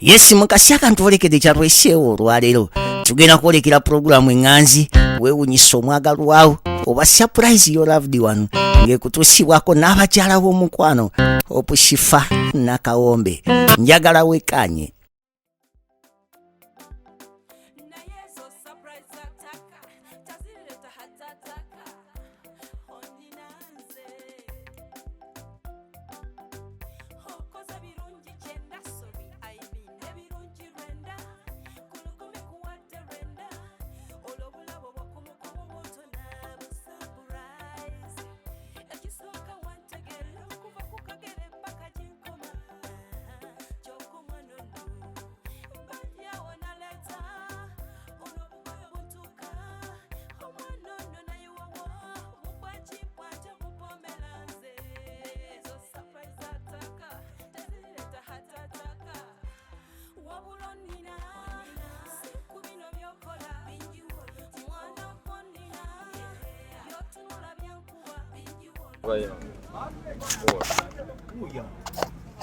Yes mukasi akantu olekedde kyatweseewo olwaleero tugenda kwolekera pulogulaamu eŋŋanzi weewunyisa omwagalwawo oba surprise your loved one ng'ekutuusibwako n'abakyala b'omukwano Opushifa Nakawombe njagala wekkaanye.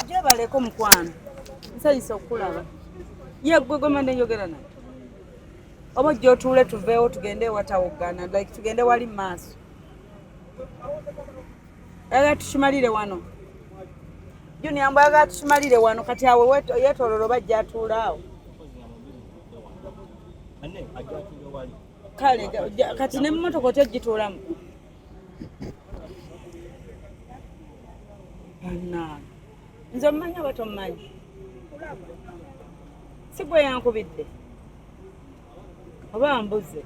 Jabaleko mukwano nsayisa okulaba ye gwe gomande njogera naye oba jjo tuule tuveewo tugende watawugana like tugende wali maaso yaga tushimalire wano juni ambo yaga tushimalire wano kati awe yetololo bajja atuulaawo kale kati ne mmotoka otyogituulamu Anna nze mmanya batommanyi si gwe yankubidde oba mbuze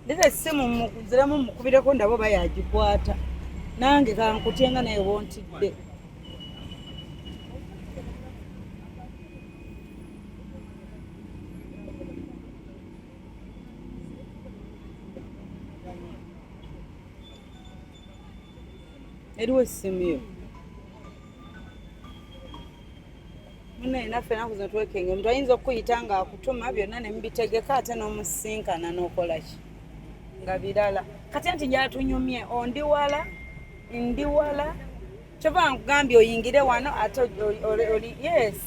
ndita essimu mukuziramu mukubireko ndabo bayagikwata nange kankutyenga naye wontidde eriwo essimu yo mune naffe enaku zino twekenge omuntu ayinza okuyita nga akutuma byonna ne mubitegeka ate n'omusinkana n'okolaki nga birala kati nti njatunyumye ndi wala kyova nkugambye oyingire wano ate oli yes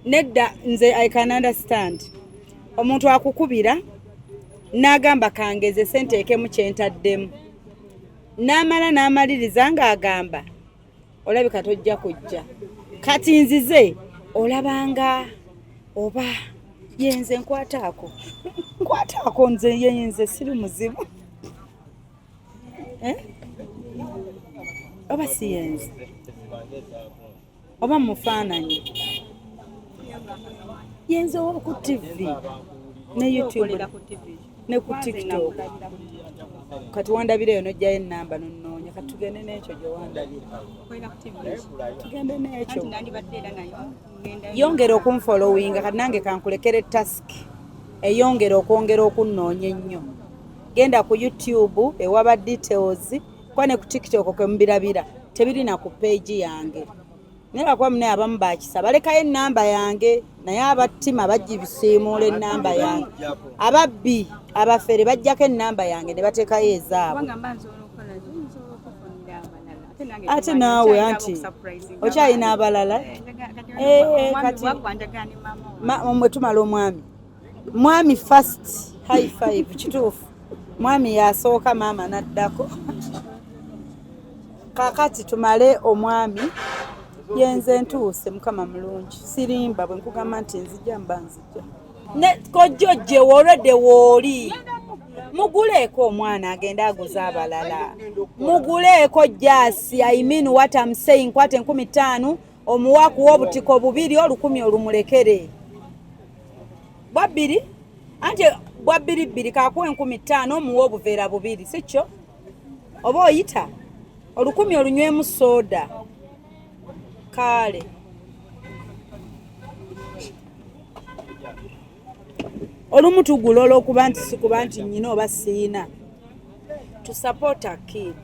nedda nze I can understand omuntu akukubira n'agamba kangeze senteekemu kyentaddemu n'amaliriza ng'agamba olabika tojja kujja kati nzize olabanga oba yenze nkwataako nze yenze siri muzibu oba si yenze oba mufaananyi yenze oku TV ne YouTube ne ku TikTok kati wandabireyo nojjayo ennamba nonnoonya kati tugende n'ekyo gye wandabira tugende n'ekyo yongera okunfollowinga kati nange kankulekere task eyongera okwongera okunnoonya ennyo genda ku YouTube ewaba details kwa ne ku TikTok kwe mubirabira tebirina ku page yange naye kwa mune abamu bakisa balekayo ennamba yange naye abattima bagibisiimuula ennamba yange ababbi abafere bajjako ennamba yange ne bateekayo ezaabwe ate naawe anti okyalina abalala kati mwe tumala mwami first high five kituufu mwami yasooka maama naddako kakati tumale omwami yenze ntuuse mukama mulungi sirimba bwe nkugamba nti nzija mba nzija ne kojjojje wolwedde wooli muguleeko omwana agenda aguza abalala muguleeko jasi I mean what I'm saying kwate 15 omuwaku w'obutiko 2 10 olumulekere bwabiri anti bwabiri kakuwa 15 omuwa obuveera 2 sikyo oba oyita 10 olunywemu soda kale olumu tugulola okuba nti sikuba nti nnyina oba siina to support a kid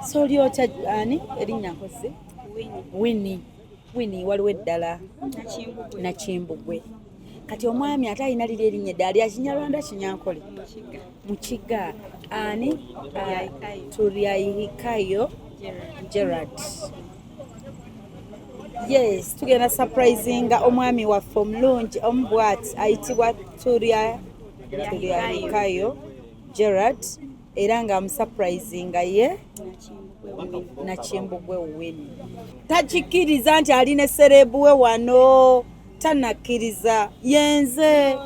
so lyota ani erinnya nkozi Winnie waliwo eddala Nakimbugwe kati omwami ate alina liri erinnya eddala lya Kinyarwanda Kinyankole Mukiga ani Turyayikayo Gerard Yes, tugenda surprisinga omwami waffe omulungi omubwati ayitibwa Tulia Hikayo Gerard era nga amusurprisinga ye Nakimbugwe Win. Takikkiriza nti alina esserebu we wano, tannakkiriza yenze.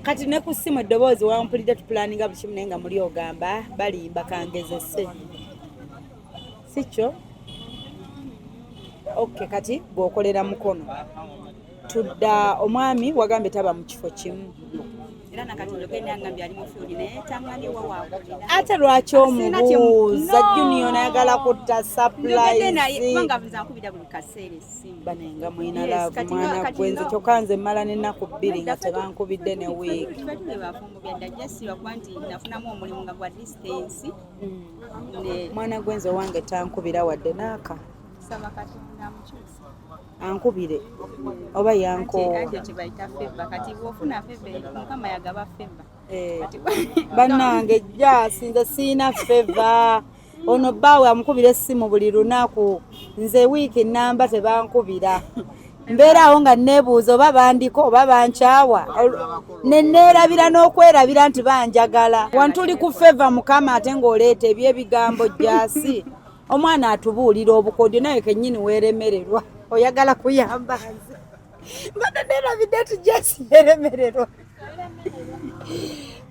Kati ne ku ssimu eddoboozi wampulidde tupulaninga buli kimu naye nga muli ogamba balimba kangezese. Si kyo? Okay, kati bw'okolera mukono. Tudda omwami wagambye taba mu kifo kimu. Era nakati ogenda ngambye ali mu field naye tamwani wa wakulira. Ate lwaki omubuuza Junior nayagala kutta surprise? Kubanga nzakubira buli kaseera essimu. Banenga mwina laavu mwana gwenze kyokka nze mmala n'ennaku 2 nga tebankubidde ne wiiki. Tube bafumbo bya dajjasirwa kuba nti nafunamu omulimu nga gwa distance. Mwana gwenze wange tankubira wadde naaka. Saba Katonda amukyuse. Ankubire oba yankoowa. Ate kibayita feva kati bw'ofuna feva Mukama yagaba feva. Bannange jjaasi nze siina feva. Ono bbaawe amukubira essimu buli lunaku. Nze wiiki nnamba tebankubira. Mbeera awo nga neebuuza oba bandiko oba bankyawa. Neerabira n'okwerabira nti banjagala. Wantuli ku feva Mukama ate ng'oleeta ebyebigambo jjaasi. Omwana atubuulira obukodyo naye kennyini weeremererwa. Oyagala kuyamba nze. Mbadde neerabidde nti jjaasi yeeremererwa.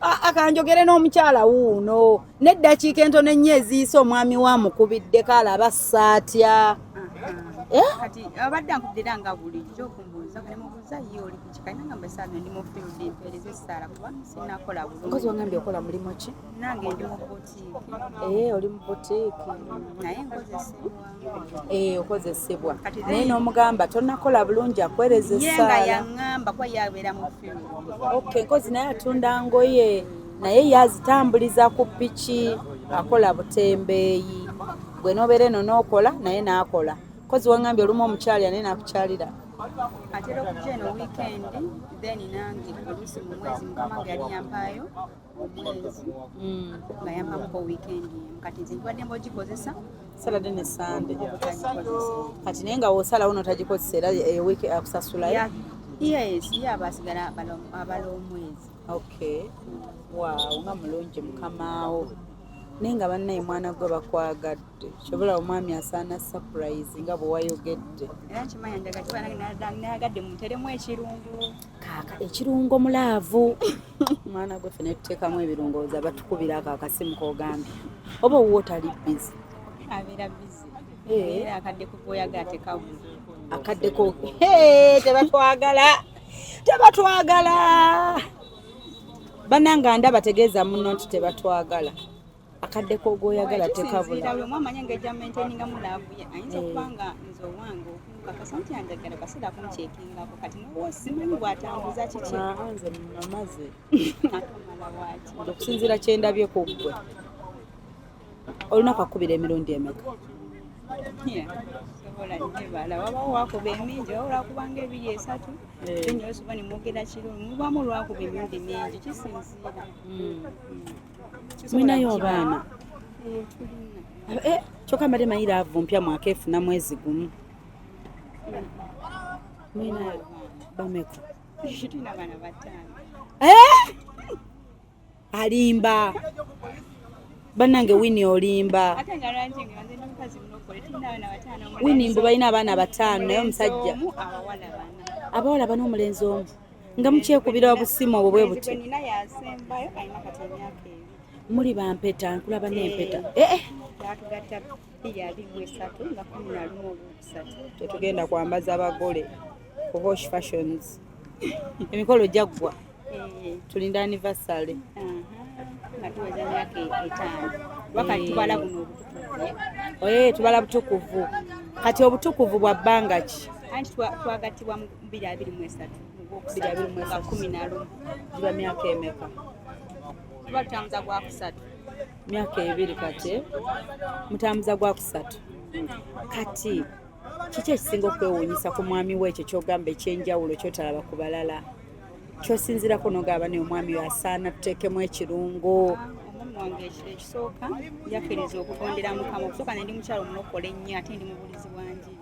Akanjogere n'omukyala wuuno n'eddakiika entono ennyo eziise omwami wamukubiddeko alaba saatya. Kati abadde ankubira nga bulijjo okumbuuza kale mubuuza ye oli ku kika nga mbese ndi mu field empeereza essaala kuba sinnakola bulungi. Nkozi wangambye okola mulimu ki? Nange ndi mu butiiki. Oli mu butiiki. Naye nkozesebwa. Okozesebwa. Naye n'omugamba tonnakola bulungi akwereza essaala. Ye nga yaŋŋamba kuba yabeera mu field. Okay, nkozi naye atunda ngoye naye yazitambuliza ku piki akola butembeeyi. Gwe n'obeera eno n'okola naye n'akola. Kozi wangambye olumu omukyali naye n'akukyalira. Atera okujja eno weekend then nange oluusi mu mwezi Mukama nga yali yampaayo omwezi nga yampamuko weekend kati nze ndwadde mbogikozesa Saturday ne Sunday. Kati naye nga w'osalawo n'otagikozesa era ewiiki akusasulayo? Yes, ye abasigala abala omwezi. Okay. Waaw, nga mulungi Mukamaawo. Naye nga bannaye mwana gwe bakwagadde. Kyobola omwami asaana surprise nga bwe wayogedde. Era nkimanya njaga kiba nayagadde muteremu ekirungo. Kaaka ekirungo mulaavu. Mwana gwe ffene tuteekamu ebirungo za batukubira ako akasimu k'ogambye. Oba owuwo tali busy? Abeera busy. Era akadde kugoyaga atekabu. Akaddeko tebatwagala. Tebatwagala. Bannanga ndaba tegeeza munno nti tebatwagala. Akaddeko ogwoyagala tekabula. Buli mwamanya ng'ejja maintaininga mu laavu ye ayinza okuba nga nze owange okukakasa nti yanjagala kaseera kumuceekingako kati n'owa simanyi bw'atambuza kiki. Nze namaze. Akamala waaki. Okusinziira kye ndabye ku ggwe. Olunaku akubira emirundi emeka? Sobola njebala wabawo wakuba emingi wabula wakubanga 2 3 nyo osobola ne mwogera kiro mubaamu olwakuba emirundi mingi kisinziira. Mwinayo abaana? Kyokka mbadde manyi laavu mpya mwaka efuna mwezi gumu. Mwinayo bameka? Tulina abaana 5. Alimba. Bannange Winnie olimba. Ate nga lwaki nga nze n'omukazi munokole tulina abaana 5. Winnie mbu balina abaana 5 naye omusajja. Abawala 4. Abawala 4 n'omulenzi omu. Nga mukyekubira obusimu obwo bwe buti. Nina yasembayo alina kati emyaka 2. Muli bampeta nkulaba n'empeta. Batugatta 2 nga 11 olwokusatu. Tetugenda kwambaza abagole ku Hosh Fashions. Emikolo gyaggwa. Tulinda anniversary. Nga tuweza emyaka 5. Wakati tubala buno obutukuvu. Tubala butukuvu. Kati obutukuvu bwa bbanga ki? Anti twagattibwa mu 2023. 2011. Giba myaka emeka? Tuba tutambuza gwa kusatu. Myaka 2 kati. Mutambuza gwa kusatu. Kati kiki ekisinga okwewuunyisa ku mwami we ekyo ky'ogamba ekyenjawulo ky'otalaba ku balala? Kyosinzirako n'ogamba ne omwami we asaana tuteekemu ekirungo. Omwami wange ekisooka yakkiriza okugondera Mukama. Okusooka ne ndi mukyalo omulokole ennyo ate ndi mubulizi wa njiri.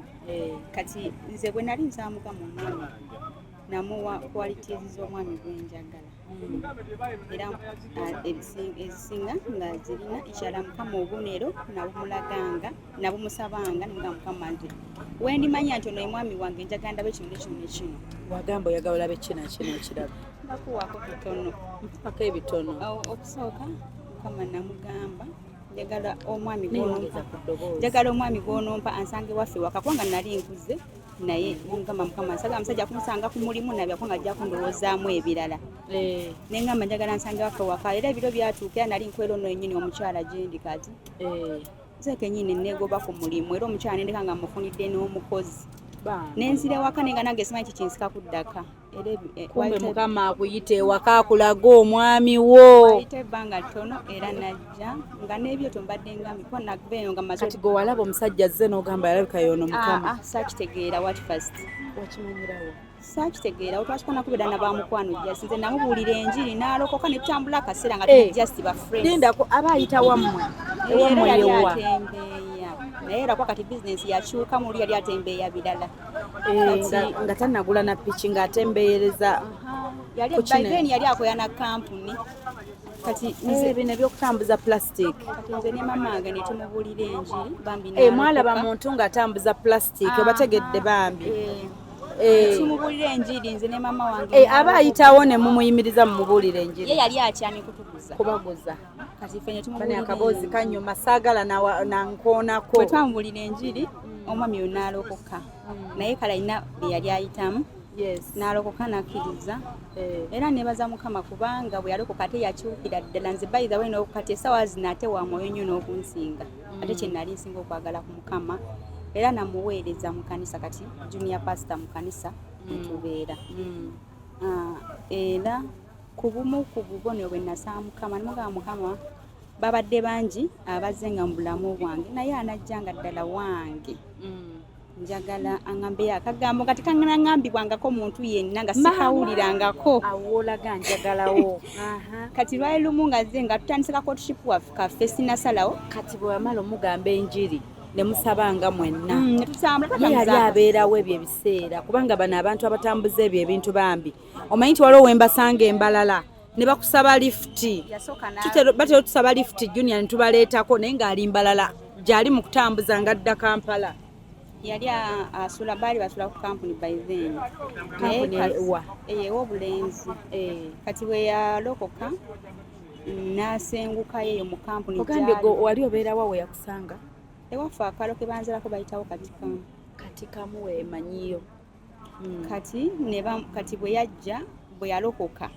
Kati nze bwe nali nsaamuka mu mwami namuwa qualities z'omwami gwenjagala. Era ezisinga nga zirina ekyala Mukama obubonero nabumulaganga nabumusabanga nga Mukama nti wendimanya nti ono ye mwami wange njagala ndabe kino ne kino ne kino. Wagamba oyagala olabe kino ekirala. Nakuwaako bitono. Mpaka ebitono. Okusooka Mukama namugamba njagala omwami gw'onompa ansange waffe waka kubanga nali nkuze naye Mukama nsaga musajja kumusanga ku mulimu nabya kubanga ajja kundowoozaamu ebirala. Nengamba njagala nsange waffe waka era ebiro byatuuka nali nkwera ono yennyini omukyala gyendi kati. Nze kennyini neegoba ku mulimu era omukyala nendeka nga mufunidde n'omukozi. Nenzira waka nenga nange simanyi kikinsika kuddaka. Kumbe Mukama akuyita ewaka akulaga omwami wo. Ayita ebbanga ttono era najja nga n'ebyo tombadde ngambye kuba nakubeeyo nga maze. Kati gwe walaba omusajja azze n'ogamba yalabika y'ono Mukama. Saakitegeera what first. Wakimanyirawo? Saakitegeera otwasika nakubeera na bamukwano jasi nze namubuulira enjiri n'alokoka ne tutambula akaseera nga tuli just ba friends. Lindako aba ayita wammwe. Ewammwe yewa. Naye era kwa kati business yakyuka muli yali atembeeya birala. Nga tannagula na piki ng'atembeereza. Yali akoya na kampuni. Kati nze bino ebyokutambuza plastic. Kati nze ne mama wange ne tumubuulira enjiri bambi mwalaba muntu ng'atambuza plastic obategedde bambi. Tumubuulira enjiri nze ne mama wange. Aba ayitawo ne mumuyimiriza mumubuulira enjiri. Ye yali akyamye kutuguza. Kubaguza. Kati ffe ne tumubuulira akaboozi kanyuma saagala nankoonako. Bwe twamubuulira enjiri omwami yo n'alokoka. Naye kale alina bye yali ayitamu. N'alokoka n'akkiriza. Era nebaza Mukama kubanga bwe yalokoka ate yakyukira ddala nze by the way kati essaawa zino ate wa mwoyo nnyo n'okunsinga. Ate kye nali nsinga okwagala ku Mukama. Era namuweereza mu kanisa kati junior pastor mu kanisa tubeera. Era ku bumu ku bubonero bwe nasaba Mukama nemugamba Mukama babadde bangi abazze nga mu bulamu bwange naye anajjanga ddala wange. Njagala angambe akagambo kati kangambibwangako muntu yenna nga sikawulirangako. Awolaga njagalawo. Kati lwali lumu nga zze nga tutandiseka courtship waffe kaffe sinasalawo. Kati bwe wamala omugamba enjiri ne musabanga mwenna. Yali abeerawo ebyo ebiseera kubanga bano abantu abatambuza ebyo ebintu bambi. Omanyi nti waliwo wembasanga embalala ne bakusaba lifti. Batera tusaba lifti junior ne tubaleetako naye ng'ali mbalala gyali mu kutambuza nga adda Kampala. Yali asula bali basula ku kampuni by then. Obulenzi. Kati bwe yalokoka n'asenguka yeyo mu kampuni. Ogambye wali obeerawo we yakusanga? Ewaffe akalo ke banzirako bayitawo katikamu weemanyiyo. Kati bwe yajja bwe yalokoka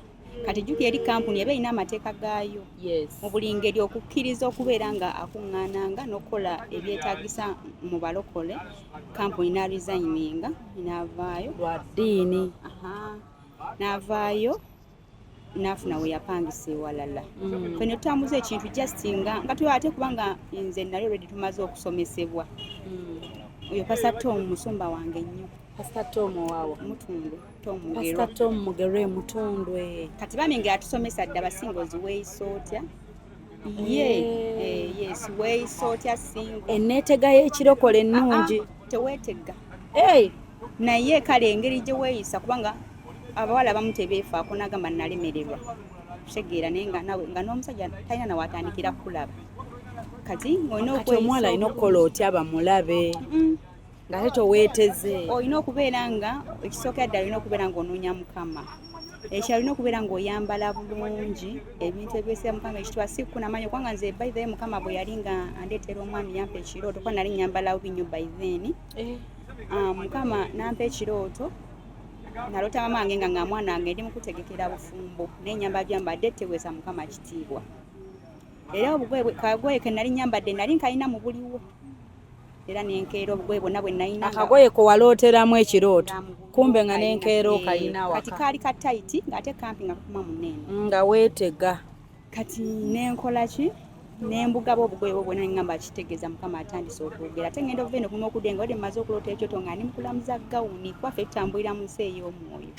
kati jjuki eri kampuni eba erina amateeka gaayo mu buli ngeri okukkiriza okubeera nga akuŋŋaananga n'okukola ebyetaagisa mu balokole. Kampuni n'aresigninga n'avaayo lwa ddiini. N'avaayo n'afuna we yapangisa ewalala. Ffe ne tutambuza ekintu just nga tuba ate kubanga nze nali already tumaze okusomesebwa. Oyo Pastor Tom musumba wange nnyo. Pastor Tom waawo Mutundwe. Pastor Tom Mugerwe Mutundwe. Kati bami ng'atusomesa dda basingozi weeyisootya. Yes, weeyisootya singo. Enneetega y'ekirokole ennungi. Teweetega. Naye kale engeri gye weeyisa kubanga abawala abamu tebeefaako n'agamba nalemererwa. Kutegeera naye nga n'omusajja talina na watandikira kulaba. Kati omuwala alina okukola otya bamulabe. Ng'ate toweeteze. Olina okubeera nga ekisookera ddala olina okubeera ng'onoonya Mukama. Ekyo olina okubeera ng'oyambala bulungi ebintu ebyesera Mukama ekitwasi kunamanyi kubanga nze by the way Mukama bwe yali nga andeetera omwami yampa ekirooto kuba nali nyambala bubi nnyo by then. Mukama nampa ekirooto nalota mama wange nga mwana wange ndi mu kutegekera bufumbo naye nyambala byambadde teweesa Mukama kitiibwa. Era kagoye ke nali nyambadde nali nkalina mu buliwo. Era nenkeera obugoye bwonna bwe nalina. Akagoye ko walooteramu ekirooto kumbe nga nenkeera okalina waka. Kati kaali ka tight ng'ate kampi nga kakuma munene. Nga weetega. Kati nenkola ki? Nembugaba obugoye bwo bwonna ngamba kitegeeza Mukama atandise okwogera. Ate ngenda okuva eno kuluma okudenga wadde mmaze okuloota ekyoto nga ndi mukulamuza gawuni kuba ffe tutambulira mu nsi ey'omwoyo.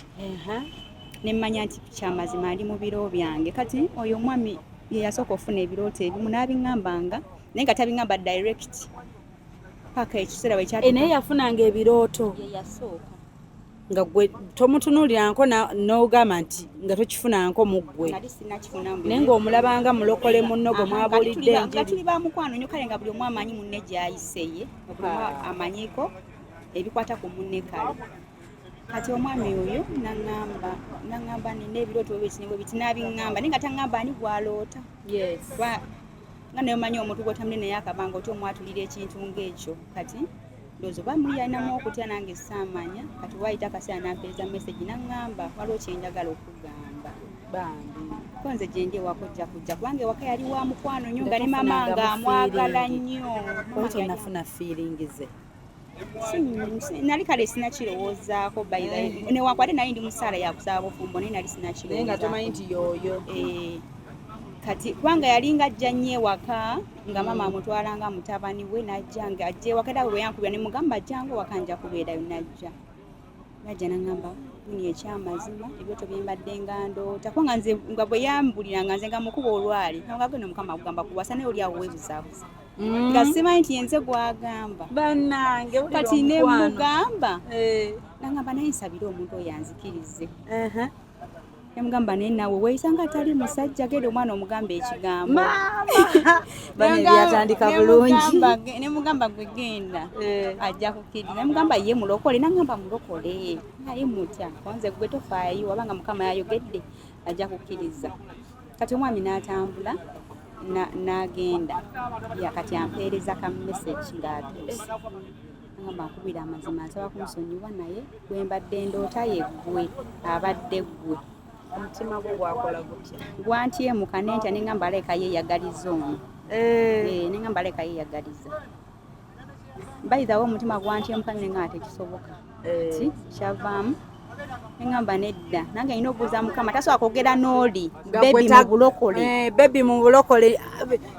Ne mmanya nti kyamazima ndi mu biro byange. Kati oyo omwami ye yasooka ofuna ebirooto ebimu n'abiŋŋambanga naye nga tabiŋŋamba direct paka ekiseera bwe kyatuuka. naye yafunanga ebirooto ye yasooka nga gwe tomutunuuliranko n'ogamba nti nga tokifunanko mu ggwe nali sinakifuna naye ng'omulabanga mulokole munno gwe mwabuulidde nga tuli ba mukwano nnyo kale nga buli omu amanyi munne gy'ayiseye okuba amanyiko ebikwata ku munne kale kati omwami oyo naŋŋamba nina ebirooto bwe biti n'abiŋŋamba naye nga taŋŋamba ani gwaloota nga naye omanyi omuntu gw'otamuli naye akabanga oti omwatulira ekintu ng'ekyo kati ndowooza oba muli alinamu okutya nange saamanya kati waayita akaseera nampeereza message naŋŋamba waliwo kyenjagala okugamba ko nze gye ndi ewaka ojja kujja kubanga ewaka yali wa mukwano nnyo nga ne mama nga amwagala nnyo tonafuna feelingize nali kale sinakirowoozaako newakwate nali ndi musaala yakusaba bufumbo naye nali sinakirowoozaako naye nga tomanyi nti yooyo kati kubanga yalinga ajja nnyo ewaka nga mama amutwalanga mutabani we najja nga ajja ewaka era bwe yankubira ne mugamba ajjanga ewaka nja kubeerayo najja naŋŋamba buni ekyamazima ebyoto bye mbadde nga ndoota kubanga nze nga bwe yambuliranga nze nga mukuba olwali nagagenda omukama kugamba kuwasa naye oli awo weebuzaabuza nga simanyi nti yenze gwagamba bannange kati ne mugamba naŋŋamba naye nsabire omuntu oyo anzikirize yamugamba naye naawe weeyisa nga atali musajja genda omwana omugamba ekigambo byatandika bulungi nemugamba gwe genda ajja kukkiriza nemugamba ye mulokole naŋŋamba mulokole naye mutya konze gwe tofaayo wabanga mukama yayogedde ajja kukkiriza kati omwami n'atambula n'agenda yakati ampeereza ka message ng'atuuse naŋŋamba nkubira amazima nsaba kunsonyiwa naye gwe mbadde ndoota ye ggwe abadde ggwe omutima gwo gwakola gutya gwantyemuka nentya neŋŋamba aleka yeeyagaliza ono neŋŋamba aleka yeeyagaliza bayithawo omutima gwantyemuka nenga tekisoboka ti kyavaamu neŋŋamba nedda nange nina obuuza mukama tasobola kwogera n'oli bebi mu bulokole bebi mu bulokole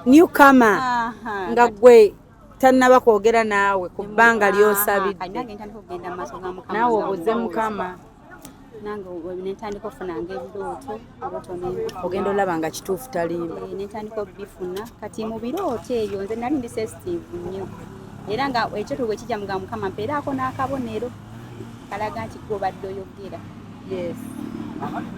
newcomer nga gwe tannaba kwogera naawe ku bbanga ly'osabidde nange ntandika okugenda mu maaso ga mukama naawe obuuze mukama nange netandika ofunanga ebirooto ogenda olaba nga kituufu talimba netandika obifuna kati mu birooto ebyo nze nali ndi sensitive nnyo era nga ekyoto bwe kijja muga mukama mpeeraako n'akabonero kalaga nti gwe obadde oyogera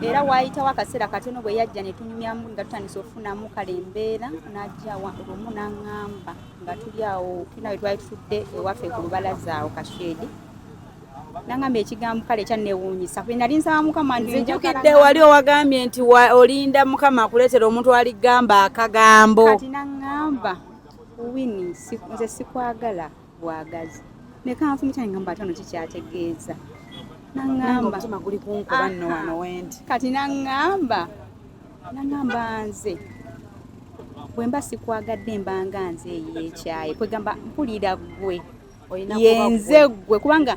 era waayitawo akaseera katono bwe yajja ne tunyumyamu nga tutandisa ofunamu kale embeera n'ajja lumu n'aŋŋamba nga tuli awo tunawe twali tutudde ewaffe ku lubalaza awo kashedi naŋŋamba ekigambo kale ekyanneewuunyisa kwe nali nsaba mukama nzijukidde wali owagambye nti olinda mukama akuleetera omuntu aligamba akagambo kati naŋŋamba wini nze sikwagala bwagazi nekanfumita neŋŋamba ate ono kikyategeeza naŋŋamba omutima guli kunkuba nno wano wendi kati naŋŋamba nze bwe mba sikwagadde mbanga nze eyeekyaye kwegamba mpulira ggwe yenze ggwe kubanga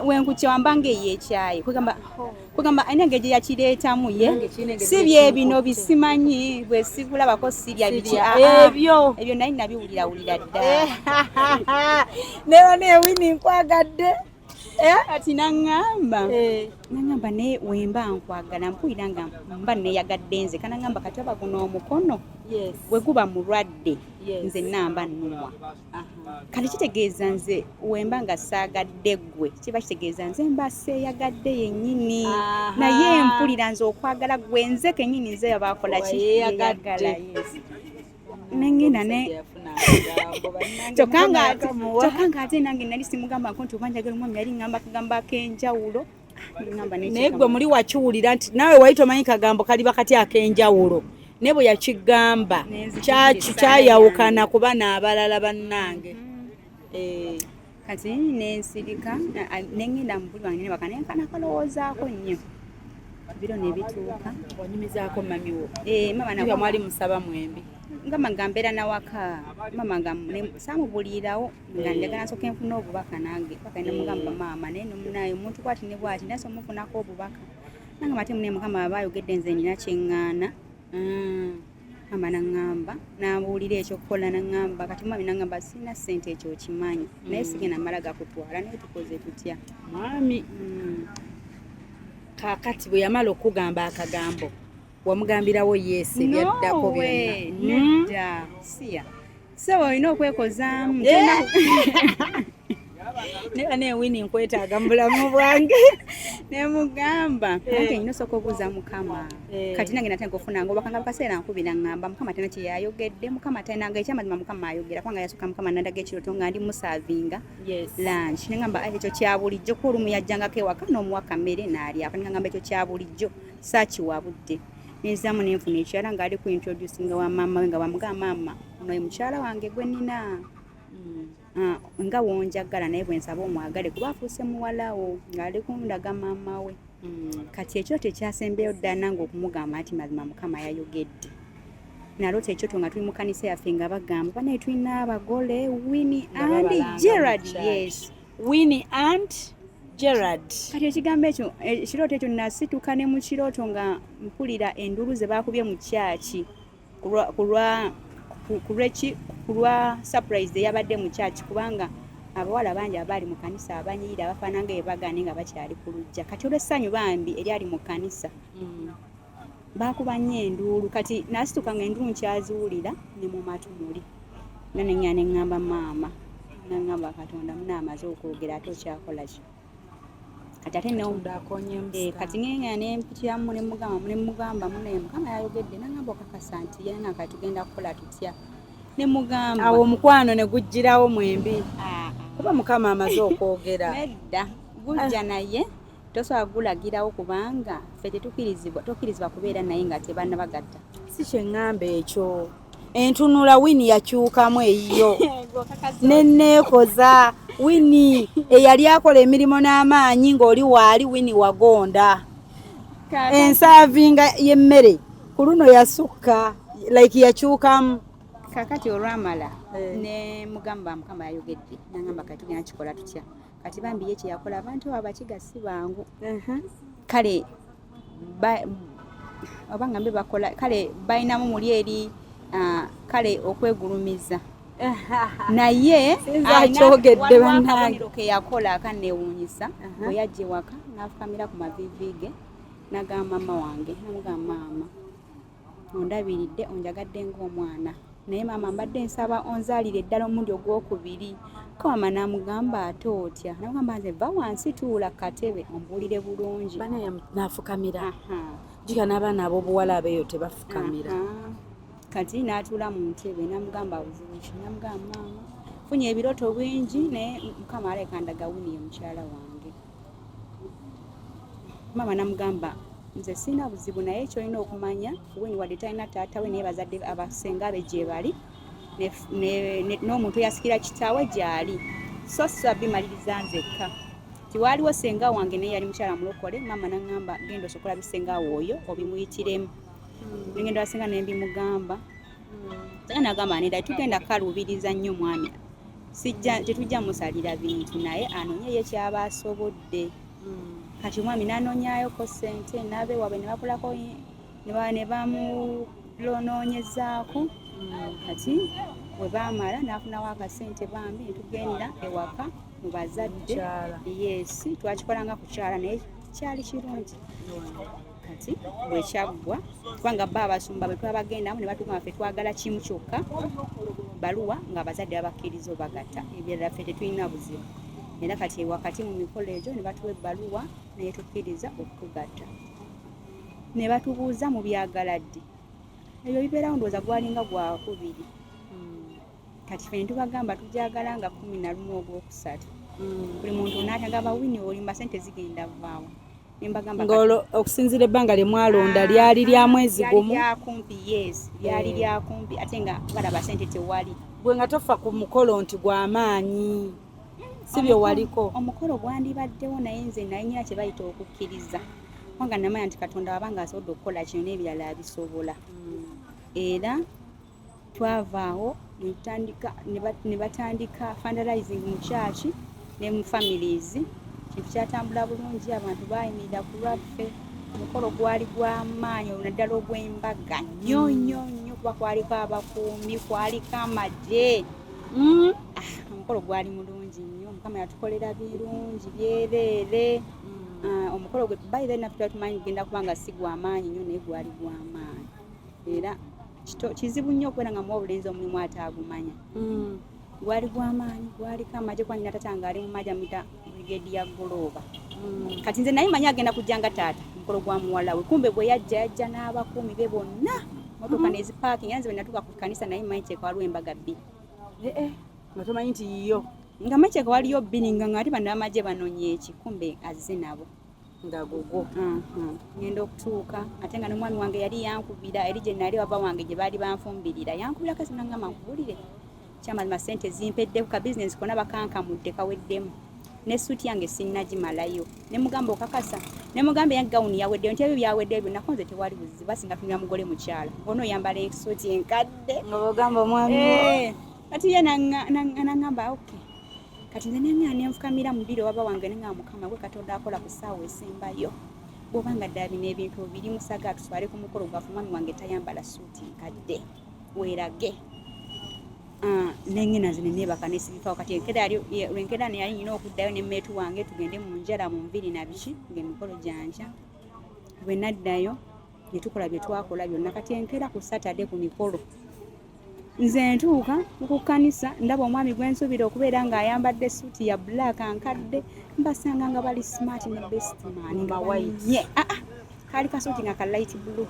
wenkukyawambanga eyeekyaye kwegamba alina engeri gye yakireetamu ye si bye bino bisimanyi bwe sikulabako sirya biki ebyo nali nabiwulirawulira ddala neera neewini nkwagadde kati naŋŋamba naye wemba nkwagala mpulira nga mba neeyagadde nze kanaŋŋamba kati oba guno omukono bwe guba mulwadde nze namba nnumwa kati kitegeeza nze wemba nga saagadde ggwe kiba kitegeeza nze mba seeyagadde yennyini naye mpulira nze okwagala gwe nze kennyini nze yabakola kiyagala nengenda kyokka ate nange nali simugambako nti oba njagala omwami yali ŋŋamba akagambo ak'enjawulo naye gwe muli wakiwulira nti naawe wali tomanyi kagambo kaliba kati ak'enjawulo ne bwe yakigamba kyayawukana ku bana abalala bannange kati nensirika nengenda mu buli wange nebaka nenkanakalowozaako nnyo biro nebituuka wanyumizaako mamiwo mama mwali musaba mwembi ngamba nga mbeera nawaka mama nga saamubulirawo nga njagala nsooka enfuna obubaka nange paka nemugamba maama naye nomunaye omuntu bwati ne bwati nase omufunako obubaka nanga mate mune mukama aba ayogedde nze nina kyeŋŋaana mama naŋŋamba nabuulira ekyokukola naŋŋamba kati mwami naŋŋamba sirina ssente ekyo okimanyi naye sigenda mala gakutwala naye tukoze tutya mwami kakati bwe yamala okugamba akagambo wamugambirawo yes byaddako byonna nedda siya so olina okwekozaamu neba newini nkwetaaga mu bulamu bwange nemugamba anti nyina osooka obuuza mukama kati nange natandika okufuna ngobakanga mukaseera nkubira ngamba mukama talina kyeyayogedde mukama talinanga ekyamazima mukama ayogera kubanga yasooka mukama nandaga ekiroto nga ndi musaavinga lunch nengamba ekyo kya bulijjo kuba olumu yajjangako ewaka n'omuwaka mmere n'alyako nengamba ekyo kya bulijjo saakiwa budde nezaamu nenfuna ekyala ng'ali ku introducinga wa maama we nga bamugamba maama ono ye mukyala wange gwe nnina nga wonjagala naye bwensaba omwagale kuba afuuse muwalawo ng'ali kundaga maama we kati ekyo tekyasembeyo ddala nga okumugamba nti mazima mukama yayogedde naloota ekyoto nga tuli mu kanisa yaffe nga bagamba banaye tulina abagole Winnie and Gerard yes Winnie and Gerard kati ekigambo ekyo ekirooto ekyo nasituka ne mu kirooto nga mpulira endulu ze baakubye mu kyaki kulwa surprise eyabadde mu kyaki kubanga abawala bangi abaali mu kanisa abanyiira abafaananga ebagane nga bakyali ku lujja kati olw'essanyu bambi eryali mu kanisa baakuba nnyo enduulu kati nasituka nga enduulu nkyaziwulira ne mu matu muli nanenya ne ŋŋamba maama naŋŋamba katonda munaamaze okwogera ate okyakola ki kati ate kati ngenya nempitiramu nemugamba munaye mukama yayogedde naŋŋamba okakasa nti yenna kati tugenda kukola tutya nemugamba awo omukwano ne gujjirawo mwembi kuba mukama amaze okwogera nedda gujja naye tosobola gulagirawo kubanga ffe tokkirizibwa kubeera naye nga tebanna bagatta si kyeŋŋamba ekyo entunula Winnie yakyukamu eyiyo nenneekoza Winnie eyali akola emirimu n'amaanyi ng'oli waali Winnie wagonda ensaavinga y'emmere ku luno yasukka like yakyukamu kakati olwamala ne mugamba mukama yayogedde nangamba kati tugenda kikola tutya kati bambi ye kyeyakola abantu abo abakiga si bangu kale obanga mbe bakola kale bayinamu muli eri kale okwegulumiza naye akyogedde bannange ke yakola akanewuunyisa bwe yajja ewaka n'afukamira ku mavivi ge n'agamba maama wange namugamba maama ondabiridde onjagadde ng'omwana naye maama mbadde nsaba onzaalire eddala omundi ogwokubiri ko maama n'amugamba ate otya namugamba nze va wansi tuula ku katebe ombuulire bulungi banaye n'afukamira jika n'abaana ab'obuwala abeeyo tebafukamira kati n'atuula mu ntebe namugamba buzibu ki namugamba maama funye ebirooto bingi naye mukama aleka ndaga Winnie mukyala wange maama namugamba nze sina buzibu naye ekyolina okumanya Winnie wadde talina taata we naye bazadde abasenga be gye bali n'omuntu yasikira kitaawe gy'ali so sabimaliriza nzekka tiwaaliwo senga wange naye yali mukyala mulokole maama naŋŋamba genda osokola bisengawo oyo obimuyitiremu ngenda wasenga nembimugamba nagamba nenda tugenda kalubiriza nnyo mwami tetujja musalira bintu naye anoonye ye kyaba asobodde kati omwami n'anoonyayoko ssente n'abeewabwe ne bakolako ne bamulonoonyezaako kati bwe baamala n'afunawo akasente bambi netugenda ewaka mu bazadde yes twakikolanga ku kyala naye kyali kirungi kati bwekyaggwa kubanga bba abasumba bwe twabagendamu ne batugamba ffe twagala kimu kyokka baluwa nga abazadde babakkiriza obagatta ebirala ffe tetulina buzibu era kati wakati mu mikolo egyo ne batuwa ebbaluwa naye tukkiriza okutugatta ne batubuuza mu byagaladde ebyo bibeerawo ndowooza gwalinga gwakubiri kati ffe ne tubagamba tujagala nga 11 ogwokusatu buli muntu n'atagamba Winnie olimba sente zigenda vaawo ng'olwo okusinziira ebbanga lye mwalonda lyali lya mwezi gumu lyakumpi yes lyali lyakumpi ate nga balaba sente tewali gwe nga tofa ku mukolo nti gw'amaanyi si byo waliko omukolo gwandibaddewo naye nze naye nyina kye bayita okukkiriza kubanga namanya nti katonda wabanga asobodde okukola kino n'ebirala abisobola era twavaawo ne batandika fundraising mu kyaki ne mu families kintu kyatambula bulungi abantu bayimirira ku lwaffe omukolo gwali gw'amaanyi naddala ogw'embaga nnyo nnyo nnyo kuba kwaliko abakuumi kwaliko amagye omukolo gwali mulungi nnyo mukama yatukolera birungi byereere omukolo gwe by then after tumanyi genda kubanga si gwa maanyi nnyo naye gwali gwa maanyi era kizibu nnyo okubeera nga muwa obulenzi omulimu ataagumanya gwali gwa maanyi gwaliko amagye kwa nnyina tata ng'ali mu magye amuyita brigade ya golooba kati nze naye manyi agenda kujja nga taata omukolo gwa muwala we kumbe bwe yajja n'abakuumi be bonna motoka nezipaakingi era nze bwe natuuka ku kanisa naye manyi kyeka waliwo embaga bbiri nga tomanyi nti yiyo nga makyeka waliyo bbiri nga ng'ati bano amagye banonye eki kumbe azze nabo nga gogo ngenda okutuuka ate nga n'omwami wange yali yankubira eri gye nali wava wange gye baali banfumbirira yankubira kasi nangamba nkubulire kyamazima sente zimpeddeku ka bizinesi konna bakankamudde kaweddemu ne suuti yange sinnagimalayo ne mugamba okakasa ne mugamba eya gawuni yaweddeyo nti ebyo byaweddeyo byonna ko nze tewali buzibu basinga tunira mugole mukyala ono oyambala esuuti enkadde nga bwogamba omwami kati ye nangamba okay kati nze nenga nenfukamira mu ddiro waba wange nenga mukama gwe katonda akola ku ssaawa esembayo bw'obanga ddala bino ebintu biri musaga tuswale ku mukolo gwafe omwami wange tayambala suuti nkadde weerage nengena zine nebaka nesibikawo kati lwenkera neyali nyina okuddayo nemmeetu wange tugende mu njala mu 2 na biki ng'emikolo gyanja bwe naddayo ne tukola bye twakola byonna kati enkera ku Saturday ku mikolo nze ntuuka ku kkanisa ndaba omwami gwe nsuubira okubeera ng'ayambadde suuti ya black ankadde mbasanga nga bali smart ne best man nga white kaali kasuuti nga ka light blue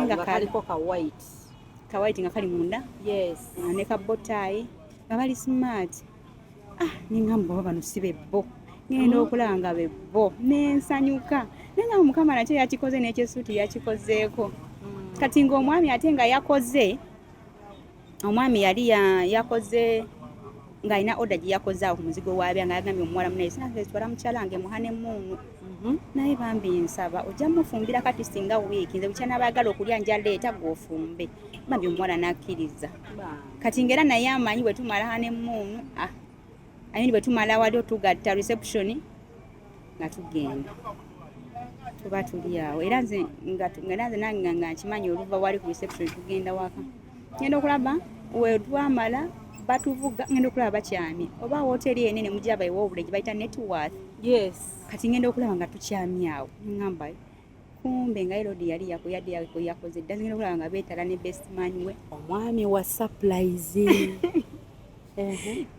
nga kaliko ka white nga kali munda yes ne ka botayi nga bali smart ningamba oba bano si bebbo ngenda okulaba nga bebbo nensanyuka nenga mukama nakyo yakikoze n'ekyesuuti yakikozeeko kati ng'omwami ate nga yakoze omwami yali yakoze ng'alina oda gye yakoze awo ku muzigo waabya nga yagambye omuwala munaye sinatwala mukyala wange muhane muunu naye bambi nsaba ojja mufumbira kati singa wiiki nze bukya n'abaagala okulya njaleeta gw'ofumbe bambi omuwala n'akkiriza kati ng'era naye amanyi bwe tumala hane muunu ayini bwe tumala wali otugatta reception nga tugenda tuba tuli awo era nze nange nga nkimanyi oluva wali ku reception tugenda waka ngenda okulaba wetwamala batuvuga ngenda okulaba bakyamye oba wooteri enene mujja bayiwa obule gye bayita networth yes kati ngenda okulaba nga tukyamye awo ngamba kumbe nga erodi yali yakoze dda ngenda okulaba nga beetala ne best man we omwami wa surprise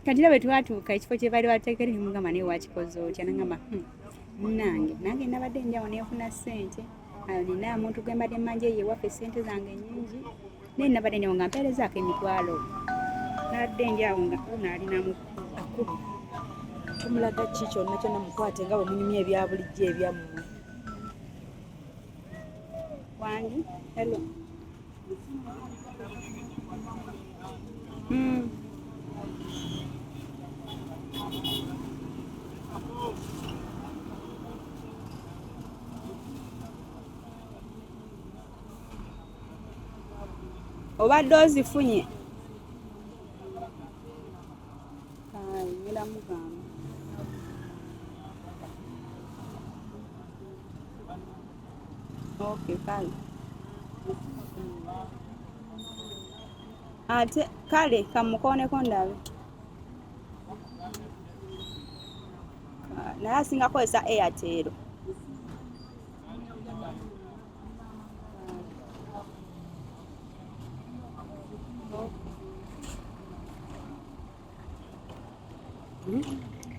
kati era bwe twatuuka ekifo kye baali bateekere nemugamba naye wakikoze otya nangamba nange nabadde njawo neefuna ssente nina omuntu gwe mbadde mmanje yewaffe ssente zange nyingi naye nabadde njawo nga mpeerezaako emitwalo nabadde njawo nga unaalinamu akulu tumulaga ki kyonna kyonna mukwate nga bwe munyumya ebya bulijjo ebyammwe wangi hello obadde ozifunye ngenda mugamba okay kale ate kale kamukooneko ndabe naye asinga kozesa Airtel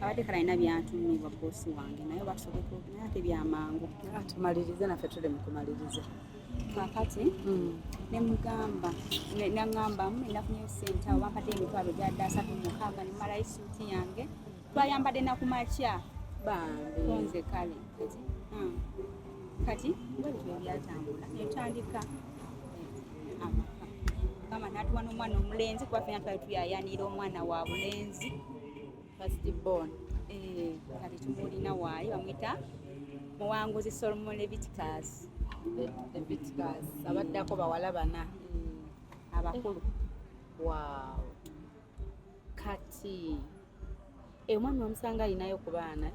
abadde kalina byantumibwa boosi wange naye basobola naye ate byamangu tumalirize naffe tuli mu kumaliriza kakati nemugamba naŋŋambamu nafunyeyo ssente awo bampadde emitwalo gyadde 36 nemalayo isuuti yange twayambadde nakumakya konze kale kati bwebitwe byatambula netandika amaka gamba natuwa n'omwana omulenzi kuba fena twali tuyayanira omwana wa bulenzi firstborn kati tumulina waayo bamwita Muwanguzi Solomon Leviticus abaddako bawala bana abakulu wow kati omwami wamusanga alinayo ku baana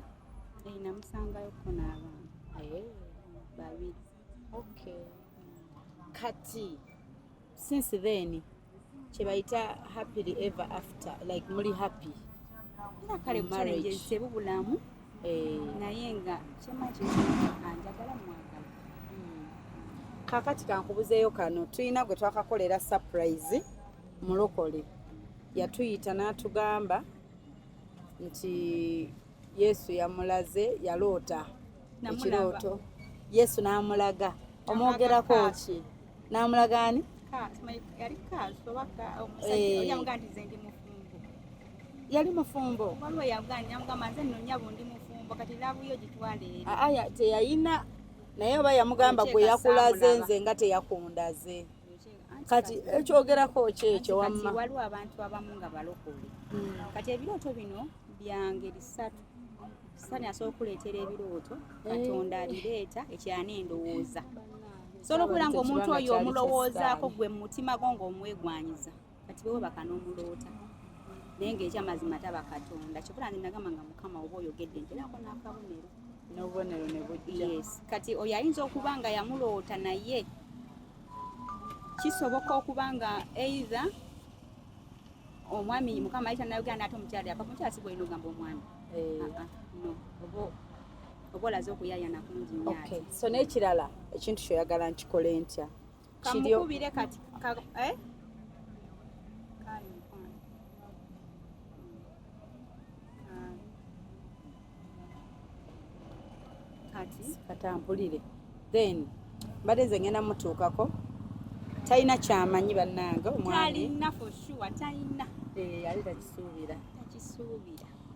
namusangayo ko n'abaana babiri okay kati since then kyebayita happily ever after like muli happy era kale challenges tebubulamu naye nga kyemaki anjagala mwagala. Kakati kankubuzeeyo kano tulina gwe twakakolera surprise mulokole yatuyita n'atugamba nti Yesu yamulaze yaloota ekirooto. Yesu n'amulaga omwogerako ki n'amulaga ani yali kaaso baka omusajja oyamuga nti nze ndi mufumbo. yali mufumbo waliwo yamugamba nze nno nnyabo ndi mufumbo kati laabuyo gitwale eri. aya teyayina naye oba yamugamba gwe yakulaze nze nga teyakundaze kati ekyogerako kyekyo wamma. Waliwo abantu abamu nga balokole kati ebirooto bino byange bisatu. Sani asobola okuleetera ebirooto Katonda abireeta ekyana endowooza. Sobola okubeera ng'omuntu oyo omulowoozaako gwe mu mutima gwo ng'omwegwanyiza kati bewe baka n'omuloota naye ng'ekyamazima taba Katonda. Kyokkola nze nagamba nga Mukama oba oyogedde nterako n'akabonero n'obubonero ne bujja. Yes. Kati oyo ayinza okuba nga yamuloota naye kisoboka okuba nga either omwami Mukama ayita nayogera n'ate omukyala yapa mukyala si bw'olina ogamba omwami no oba olaze okuyaayana kungi nnyo ate. So n'ekirala ekintu kyoyagala nkikole ntya kamukubire kati katampulire then mbadde nze ngenda mutuukako talina kyamanyi bannange omwami talina for sure talina ali takisuubira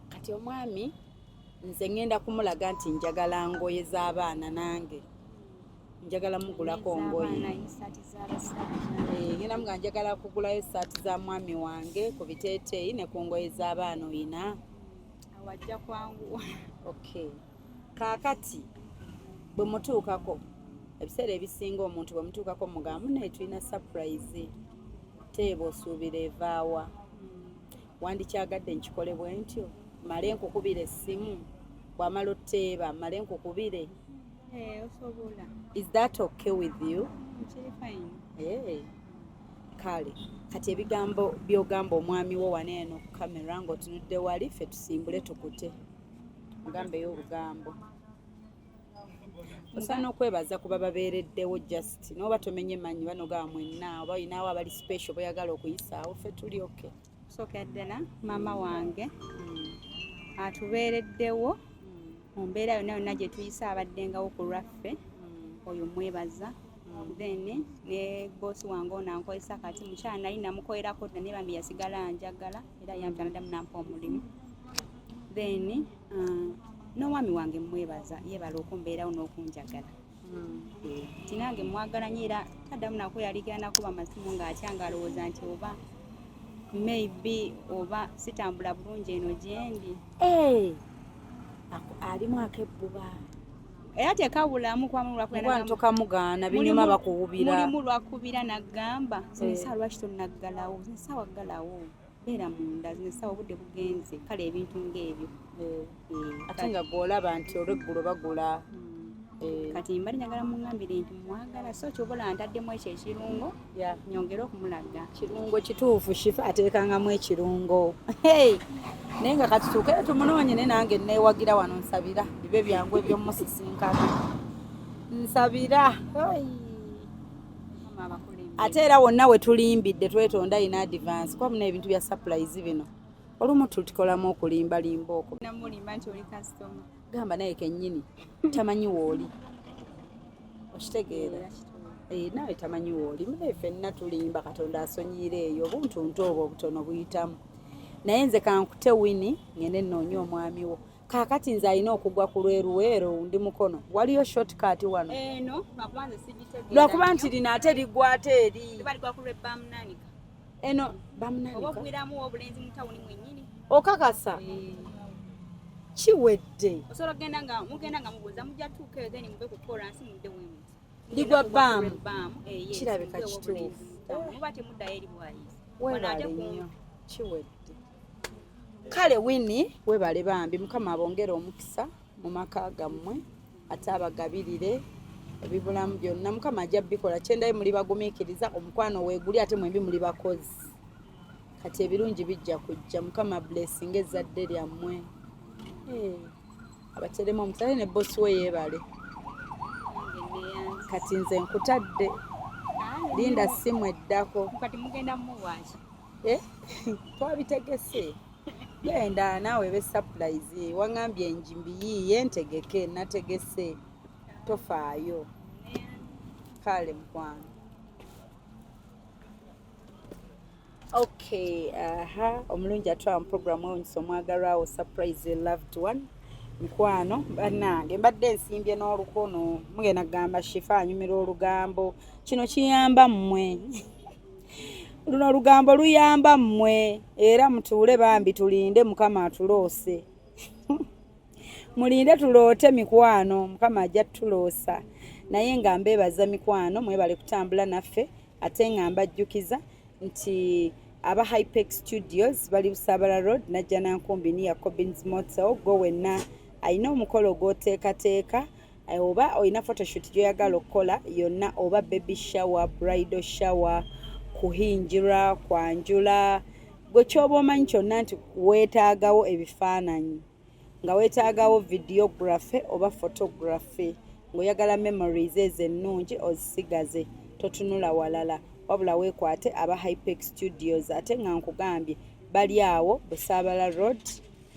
kati omwami nze ngenda kumulaga nti njagala ngoye z'abaana nange njagala mugulako ngoye ngenda muga njagala kugulayo essaati za mwami wange ku biteeteeyi ne ku ngoye z'abaana oyina awajja kwanguwa. Okay. Kaakati bwe mutuukako ebiseera ebisinga omuntu bwe mutuukako mugamba naye tulina surprise teeba osuubira evaawa wandikyagadde nkikole bwe ntyo male nkukubira essimu bw'amala otteeba male nkukubire. Osobola. Is that okay with you? Kiri fine. Kale kati ebigambo by'ogamba omwami wo waneeno ku kamera ng'otunudde wali ffe tusimbule tukute mugambeyo obugambo. Osaana okwebaza kuba babeereddewo just n'oba tomenye manyi banogaa mwenna oba olinawo abali special boyagala okuyisaawo ffe tuli okay. Sooka ddala maama wange atubeereddewo mu mbeera yonna yonna gye tuyisa abaddengawo ku lwaffe oyo mwebaza. Then ne bosi wange onankozesa kati mukyala nali namukolerako naye bambi yasigala njagala era yampita naddamu nampa omulimu. Then n'omwami wange mwebaza yeebala okumbeerawo n'okunjagala. Nti nange mwagala nnyo era taddamu nakweyalikira nakuba amasimu ng'atyanga alowooza nti oba maybe oba sitambula bulungi eno gyendi. Alimu akebbuba era tekabulamu tokamugaana binyuma bakuwubira mulimu lwakubira naggamba zinesawa lwaki tonnaggalawo zinesawa ggalawo beera munda zinesawa obudde bugenze kale ebintu ng'ebyo ate nga gw'olaba nti olweggulo bagula. Kati mbali njagala muŋŋambire nti mwagala so kyobola ntaddemu ekyo ekirungo nyongere okumulaga kirungo kituufu shifa ateekangamu ekirungo naye nga kati tuuke tumunoonye ne nange neewagira wano nsabira bibe byangu eby'omusisinkana nsabira ate era wonna we tulimbidde twetonda ina advance kuba muna ebintu bya surprise bino olumu tutikolamu okulimbalimba okwo namulimba nti oli customer gamba naye kennyini tamanyi wooli okitegeera nawe tamanyi wooli mule ffenna tulimba Katonda asonyiire eyo obuntuntu obwo obutono buyitamu naye nze kankute wini ngende nnoonye omwami wo kaakati nze alina okugwa ku lweruweero ndi mukono waliyo shortcut wano lwakuba nti lino ate liggwa ate eri eno bamunanika okakasa kiwedde osobola mugenda nga mubuuza mujja tuuka eyo then mube ku kolansi mudde wemuti ligwa baamu kirabika kituufu muba temuddayo eri bwayizi weebale nnyo kiwedde. Kale wini weebale bambi Mukama abongere omukisa mu maka gammwe ate abagabirire ebibulamu byonna Mukama ajja bikola kyendayo muli bagumiikiriza omukwano weeguli ate mwembi muli bakozi kati ebirungi bijja kujja Mukama blessing ezzadde lyammwe abateremu omutale ne bosi we yeebale kati nze nkutadde linda simu eddako kati mugenda muwaki twabitegese genda naawe be surprise waŋŋambye enjimbi yiiye ntegeke nategese tofaayo kale mukwano okay omulungi atwala mu program ewunyisa omwagalwawo surprise loved one mukwano bannange mbadde nsimbye n'olukono mugenda kugamba shifa anyumira olugambo kino kiyamba mmwe luno olugambo luyamba mmwe era mutuule bambi tulinde mukama atuloose mulinde tuloote mikwano mukama ajja tuloosa naye nga mbeebaza mikwano mwebale kutambula naffe ate nga mbajjukiza nti aba Hypex Studios bali Busabala Road najja nankumbi ni ya Cobbins Motel go wenna ayina omukolo gw'oteekateeka oba olina photoshoot gy'oyagala okukola yonna oba baby shower bridal shower kuhinjira kwanjula gwe kyoba omanyi kyonna nti weetaagawo ebifaananyi nga weetaagawo videography oba photography ng'oyagala memories ezo ennungi ozisigaze totunula walala wabula weekwate aba Hypex Studios ate nga nkugambye bali awo Busabala Road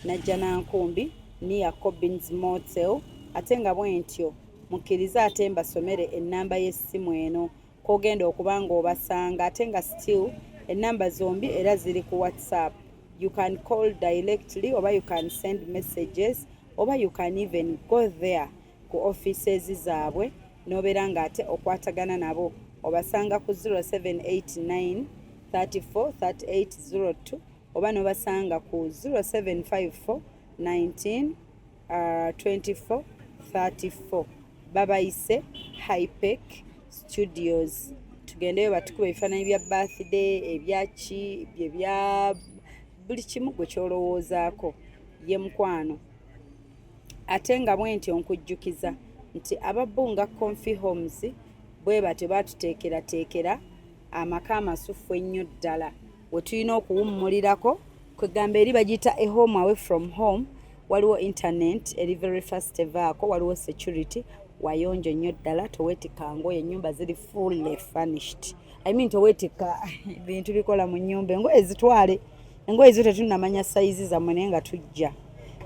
najja nankumbi niya Cobbins Motel ate nga bwentyo mukkirize ate mbasomere ennamba y'essimu eno kogenda okuba ng'obasanga ate nga still ennamba zombi era ziri ku WhatsApp. You can call directly oba you can send messages oba you can even go there ku offices zaabwe n'obeera ng'ate okwatagana nabo obasanga ku 0789 34 3802 oba n'obasanga ku 0754 19 24 34 babayise Hypex Studios tugendeyo batukuba ebifaananyi bya birthday ebyaki ebya buli kimu gwe kyolowoozaako ye mukwano ate nga bwentyo nkujjukiza nti ababunga Comfy Homes bwe bate batuteekerateekera amaka amasufu ennyo ddala we tulina okuwummulirako kwegamba eri bagiyita a home away from home waliwo internet eri very fast evaako waliwo security wayonjo nnyo ddala toweetika ngoye ennyumba ziri fully furnished toweetika bintu bikola mu nnyumba engoye zitwale engoye zo tetunnamanya sayizi zammwe naye nga tujja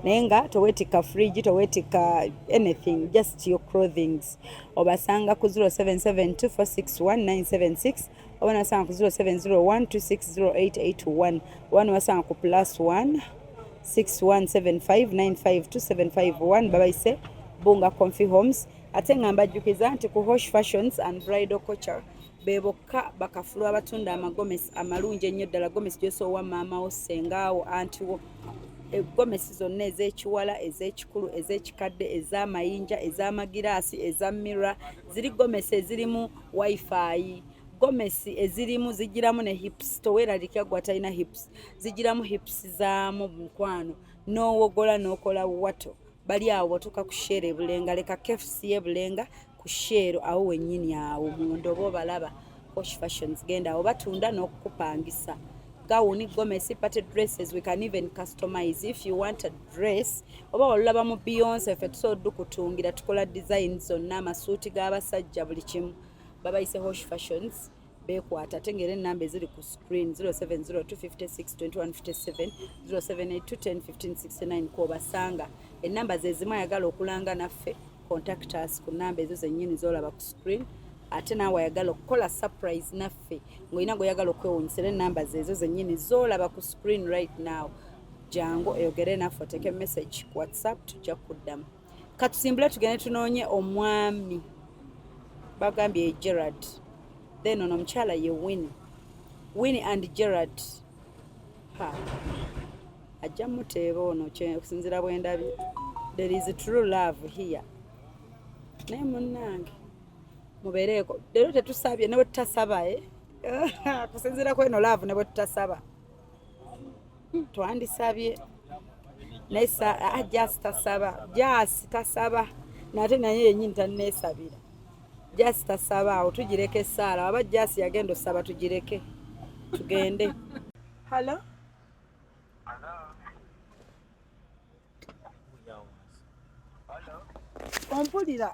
naye nga toweetika fridge toweetika anything just your clothings obasanga ku 0772461976 oba nabasanga ku 0701260881 oba nabasanga ku +1 6175952751 babayise bunga Comfy Homes ate nga mbajjukiza nti ku Hosh Fashions and Bridal Couture bebokka bakafulu abatunda amagomesi amalungi ennyo ddala gomesi gyosoowa maamawo sengaawo antiwo egomesi zonna ez'ekiwala ez'ekikulu ez'ekikadde ez'amayinja ez'amagiraasi eza mirror ziri gomesi ezirimu wifi gomesi ezirimu zigiramu ne hips toweeraliikira gwe atalina hips zigiramu hips zaamu mukwano n'owogola n'okola wato bali awo batuuka ku sheero ebulenga leka KFC ebulenga ku sheero awo wennyini awo mundo oba obalaba Hosh Fashions genda awo batunda n'okukupangisa gawuni gomesi party dresses we can even customize if you want a dress oba olaba mu Beyonce ffe tusobola okutungira tukola design zonna amasuuti g'abasajja buli kimu babayise Hosh Fashions beekwata ate ng'era ennamba eziri ku screen 0702562157 0782101569 kw'obasanga ennamba ze zimu ayagala okulanga naffe contact us ku nnamba ezo zennyini z'olaba ku screen ate naawe ayagala okukola surprise naffe ng'olina gw'oyagala okwewuunyisira ennamba zeezo zennyini z'olaba ku screen right now jangu eyogere naffe oteeke message ku WhatsApp tujja kuddamu katusimbule tugende tunoonye omwami bagambye Gerard then ono omukyala ye Winnie and Gerard ajja muteeba ono okusinziira bwe ndabye there is a true love here naye munnange mubeereeko leero tetusabye ne bwe tutasaba kusinziira ku eno love ne bwe tutasaba twandisabye naye just tasaba nate naye yennyini tanneesabira just tasaba awo tugireke esaala aba just yagenda osaba tugireke tugende ompulira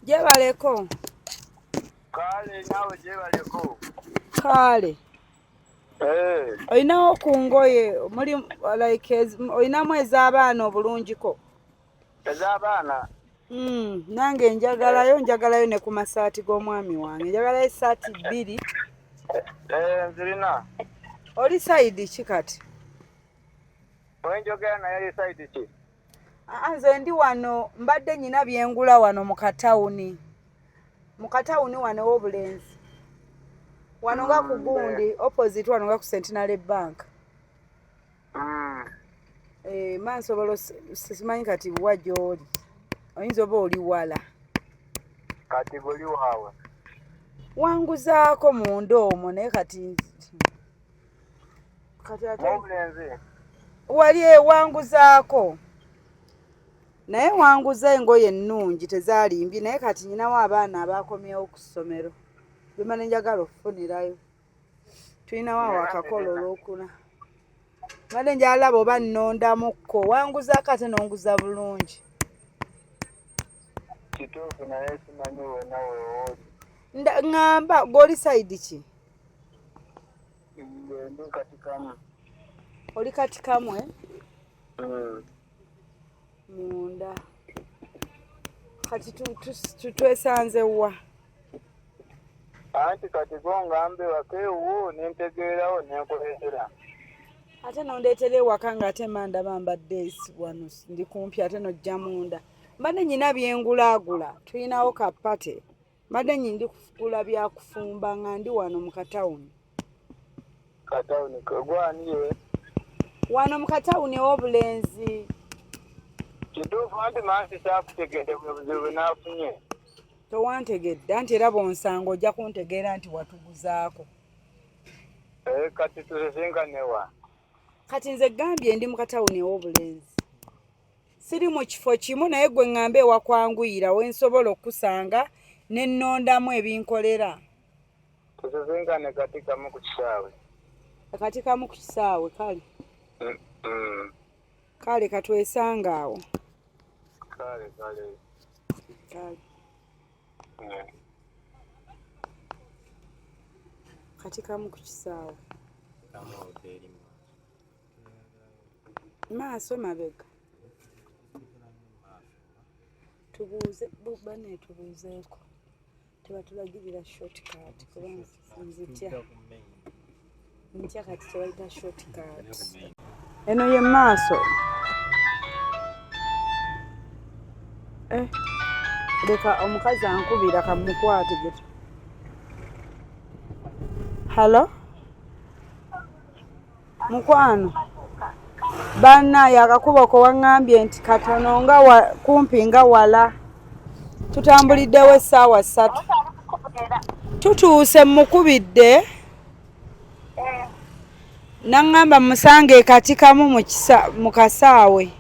gyebaleko kale nawe gyebaleko kale olinawo ku ngoye muli like olinamu ez'abaana obulungiko ez'abaana nange njagalayo ne ku masaati g'omwami wange njagalayo esaati 2 nzirina oli sayidi ki kati wenjogera naye sayidi ki nze ndi wano mbadde nyina byengula wano mu katawuni wano w'obulenzi wano nga ku gundi opposite wano nga ku Centenary Bank mansobola simanyi kati wa gy'oli oyinza oba oli wala kati guli waawe wanguzaako munda omwo naye kati obulenzi wali ewanguzaako naye wanguza engoye ennungi tezaalimbi naye kati nyinawo abaana abakomyewo ku ssomero bimane njagala okufunirayo tulinawo awo akakola olwokuna madde njalaba oba nnondamukko wanguzaako ate nonguza bulungi kituufu naye simanyi wena weoli ŋŋamba gw'oli sayidi ki ndi katikamu oli katikamwe munda kati twesanze wa anti kati gongambe wakeewo nentegeerawo nenkolesera ate nondeetera ewaka ng'ate manda bambadde wano ndi kumpi ate nojja munda mbadde nyina byengulaagula tulinawo kapate mbadde nyindi kugula byakufumba nga ndi wano mu katawuni kegwaniye wano mu katawuni ew'obulenzi kituufu anti mansi saakutegedde bwe buzibu bwe naafunye towantegedde anti era bonsanga ojja kuntegeera nti watuguzaako kati tusisinkane kati nze gambye ndi mu katawuni ew'obulenzi siri mu kifo kimu naye gwe ŋŋambe ewakwanguyira we nsobola okusanga ne nnondamu ebinkolera tusisinkane kati kamu ku kisaawe kati kamu ku kisaawe kale katwesanga awo kale kati kamu ku kisaawe maaso mabega tubuuze bane tubuuzeeko tebatulagirira shortcut kubanga ntya kati tebayita shortcut eno ye maaso leka omukazi ankubira kamukwate geto halo mukwano bannaye akakubo ko waŋŋambye nti katono nga kumpi nga wala tutambuliddewo essaawa 3 tutuuse mukubidde naŋŋamba musange kati kamu mu kasaawe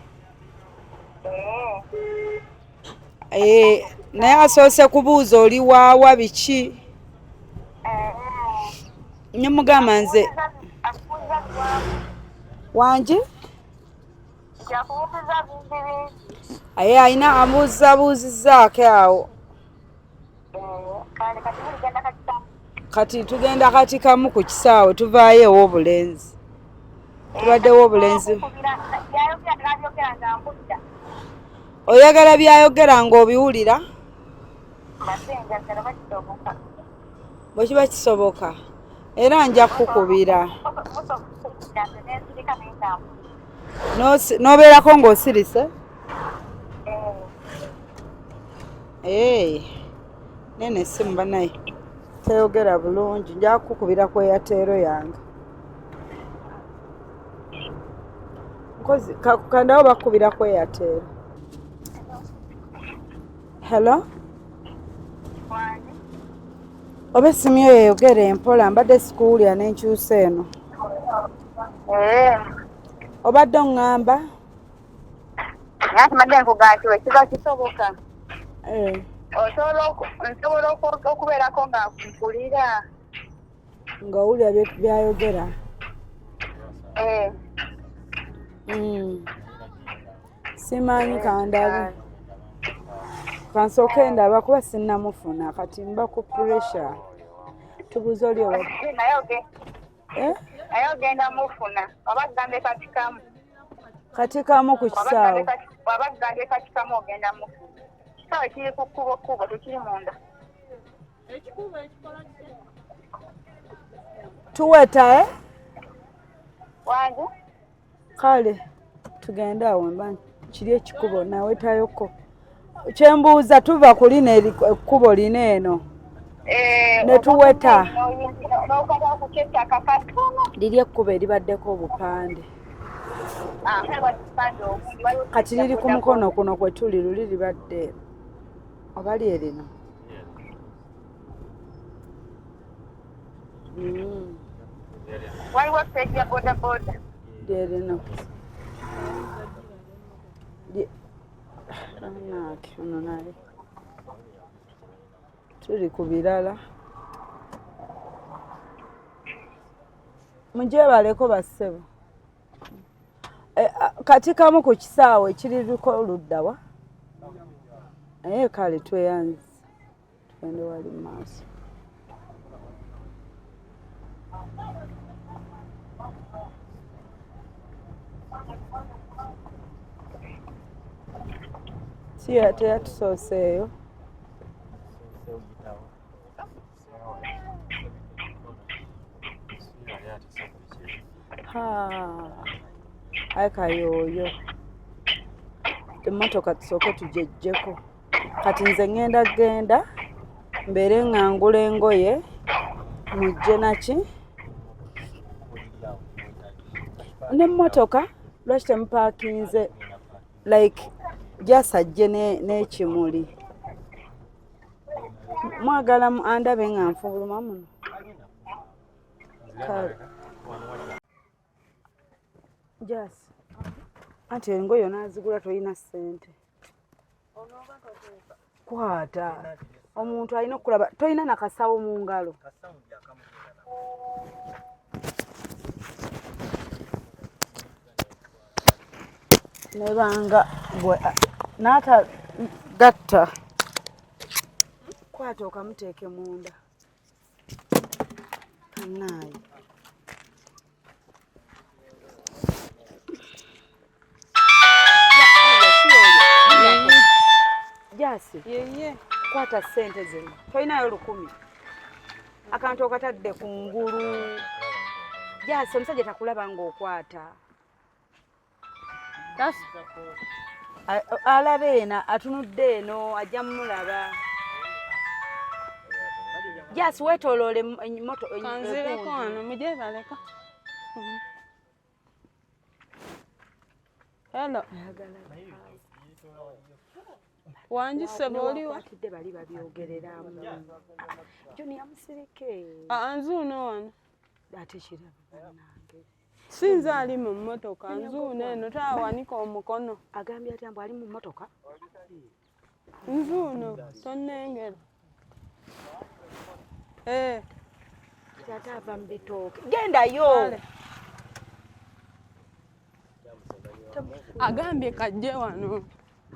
naye asoose kubuuza oli waawa biki nyemugamba nze wangi aye ayina abuuzabuuzizzaako awo kati tugenda kati kamu ku kisaawe tuvaayo ew'obulenzi tubaddewo obulenzi oyagala byayogera ng'obiwulira bwe kiba kisoboka era nja kukubira n'obeerako ng'osirise nene essimu banaye teyogera bulungi nja kukubira ku eyateero yange kandawo bakubira ku eyateero hello oba essimu yo yeyogera empola mbadde sikuwulira n'enkyusa eno obadde oŋŋamba nti madde nkugaa nti wekiba kisoboka nsobola okubeerako nga nkulira ng'owulira byayogera simanyi kandabe kansooke ndaba kuba sinnamufuna kati mba ku pressure tubuuze oli owa naye ogenda mufuna oba tugambe katikamu kati kamu ku kisaawe oba tugambe katikamu ogenda mufuna kisaawe kiri ku kkubo tekiri munda tuweta wangi kale tugende awo mba kiri ekikubo nawetayoko kyembuuza tuva ku lino ekkubo lino eno ne tuweta n'okata ku kyettaka katono liri ekkubo eribaddeko obupande kati liri ku mukono kuno kwe tuli luli libadde oba lyerino waliwo stage ya bodaboda lyerino anaki ono naye tuli ku birala mujebaleko bassebo kati kamu ku kisaawe kiririko oluddawa naye kale tweyanze tugende wali mu maaso siya teyatusooseeyo ayi kayooyo emmotoka tusooke tujejjeko kati nze genda mbeere ngangula engoye mujje naki n'emmotoka lwaki temupaakinze like jasajje n'ekimuli mwagala andabe nga nfuluma muno jasi anti engoye nazigula tolina ssente kwata omuntu alina okulaba tolina nakasawo mu ngalo nebanga naata gatta kwata okamuteeke munda kanaayi jasi yeye kwata ssente zino tolinayo 10 akantu okatadde ku ngulu jasi omusajja takulaba ng'okwata alaba ena atunudde eno ajja mulaba jasi wetoloole moto kanzireko wano mujebaleka hello wanji seboliwa atidde bali babyogereramu Junior musirike nzuuno wano ate kiraba bannange sinza ali mu mmotoka nzuuno eno taawanika omukono agambye ati mbu ali mu mmotoka nzuuno tonnengera tata ava mu bitooke gendayo agambye kajje wano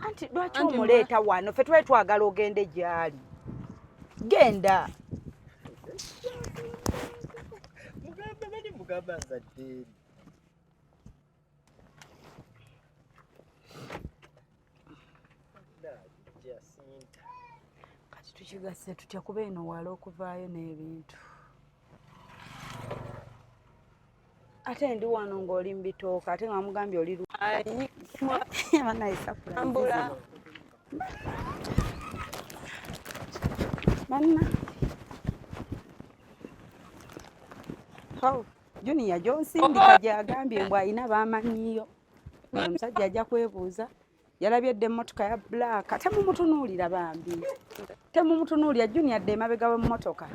anti lwaki omuleeta wano ffe twali twagala ogende gyali genda kati tukigasse tutya kuba eno wala okuvaayo n'ebintu ate ndi wano ng'oli mu bitooka ate nga wamugambye oli ambula banna Junior gy'onsindika gy'agambye mbw alina baamanyiyo omusajja ajja kwebuuza yalabye dde emmotoka ya black temumutunuulira bambi temumutunuulira Junior dde emabega w'emmotoka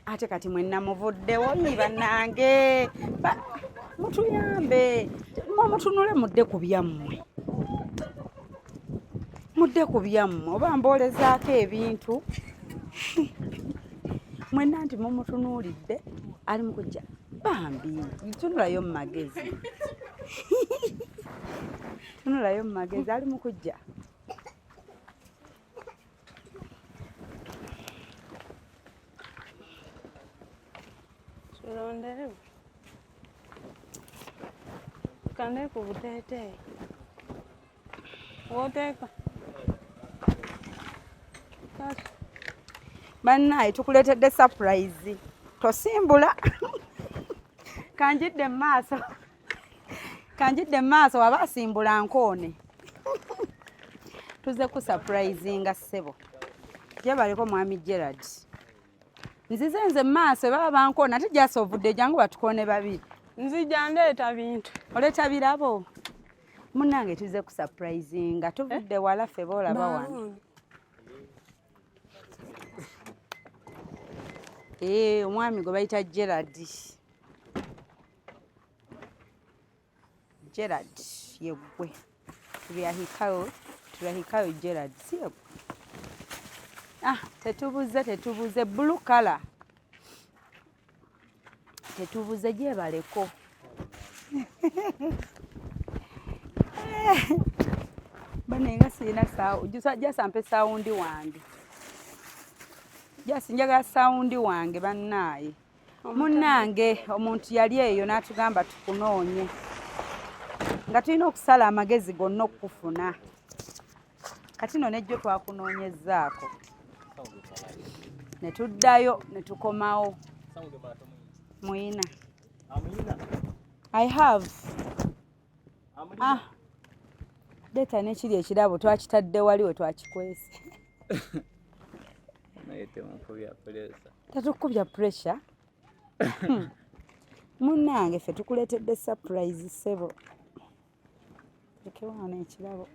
ate kati mwenna muvuddewo nyi bannange mutuyambe mutunule mudde ku byammwe oba mboolezaako ebintu mwenna nti mumutunuulidde ali mu kujja bambi ntunulayo mu magezi tunulayo mu magezi ali mu kujja. Sulondere. Kande ku buteeteeyi. Woteeka. Bannaye tukuleetedde surprise. Tosimbula. Kanjidde maaso. Kanjidde maaso waba asimbula nkoone. Tuze ku surprise nga ssebo. Jebaliko mwami Gerard. Nzize maaso baba bankoona ate gyasovudde jangu batukone babiri. Nzija ndeeta bintu. Oleeta birabo. Munnange tuze ku surprise nga tuvudde wala ffe boolaba wano. Omwami gwe bayita Gerard. Gerard yegwe. Tulahikayo Gerard si yegwe. Tetubuze blue color. Tetubuze gyebaleko. Banenga sina sawa. Jasa mpe saundi wange. Jasi njaga saundi wange bannaye. Munnange omuntu yali eyo n'atugamba tukunoonye. Nga tulina okusala amagezi gonna okufuna. Kati no nejjo twakunoonyezzaako. Ne tuddayo ne tukomawo. Muyina. I have. Deta nekiri ekirabo twakitadde wali we twakikwese. Tatukubya pressure. Munnange ffe tukuleetedde surprise ssebo. Ekewaana ekirabo.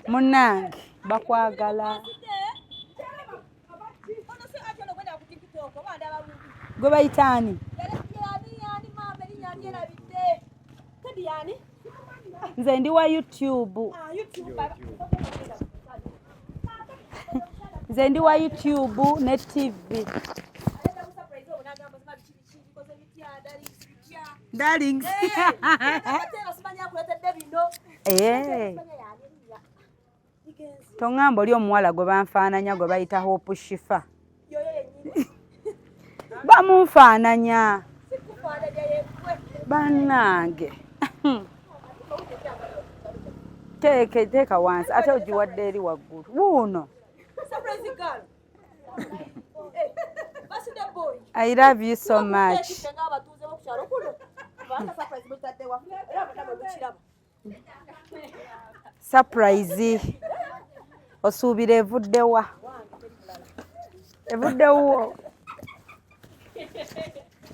Munnange bakwagala. Gwe bayitaani? Nze ndi wa YouTube. Nze ndi wa YouTube ne TV. Darling. Tongamba oli omuwala gwe banfaananya gwe bayita Hope Shifa. Bamunfaananya. Bannange. Teeka wansi ate ogiwadde eri waggulu. Wuuno. I love you so much. Surprise. Osuubira evuddewa. Evuddewo.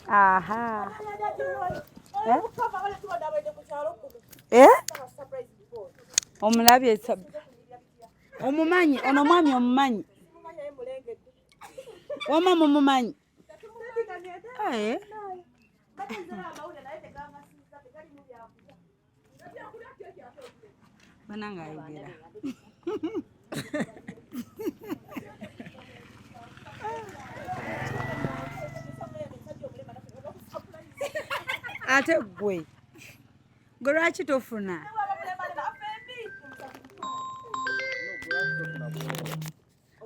Aha. Omulabye omumanyi ono mwami omumanyi. Wama mumumanyi. Bananga ayogera. Ate gwe lwaki tofuna?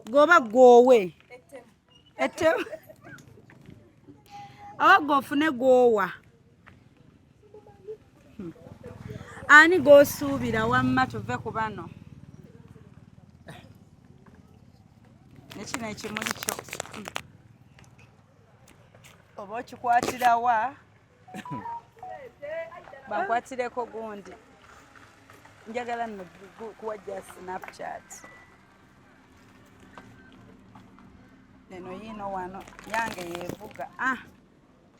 Goba gwowe ete awa gofune gwowa ani gosuubira wamma tuve ku bano nekino ekimuli kyo oba okikwatirawa bakwatireko gundi njagala nno kuwajja Snapchat neno yino wano yange yevuga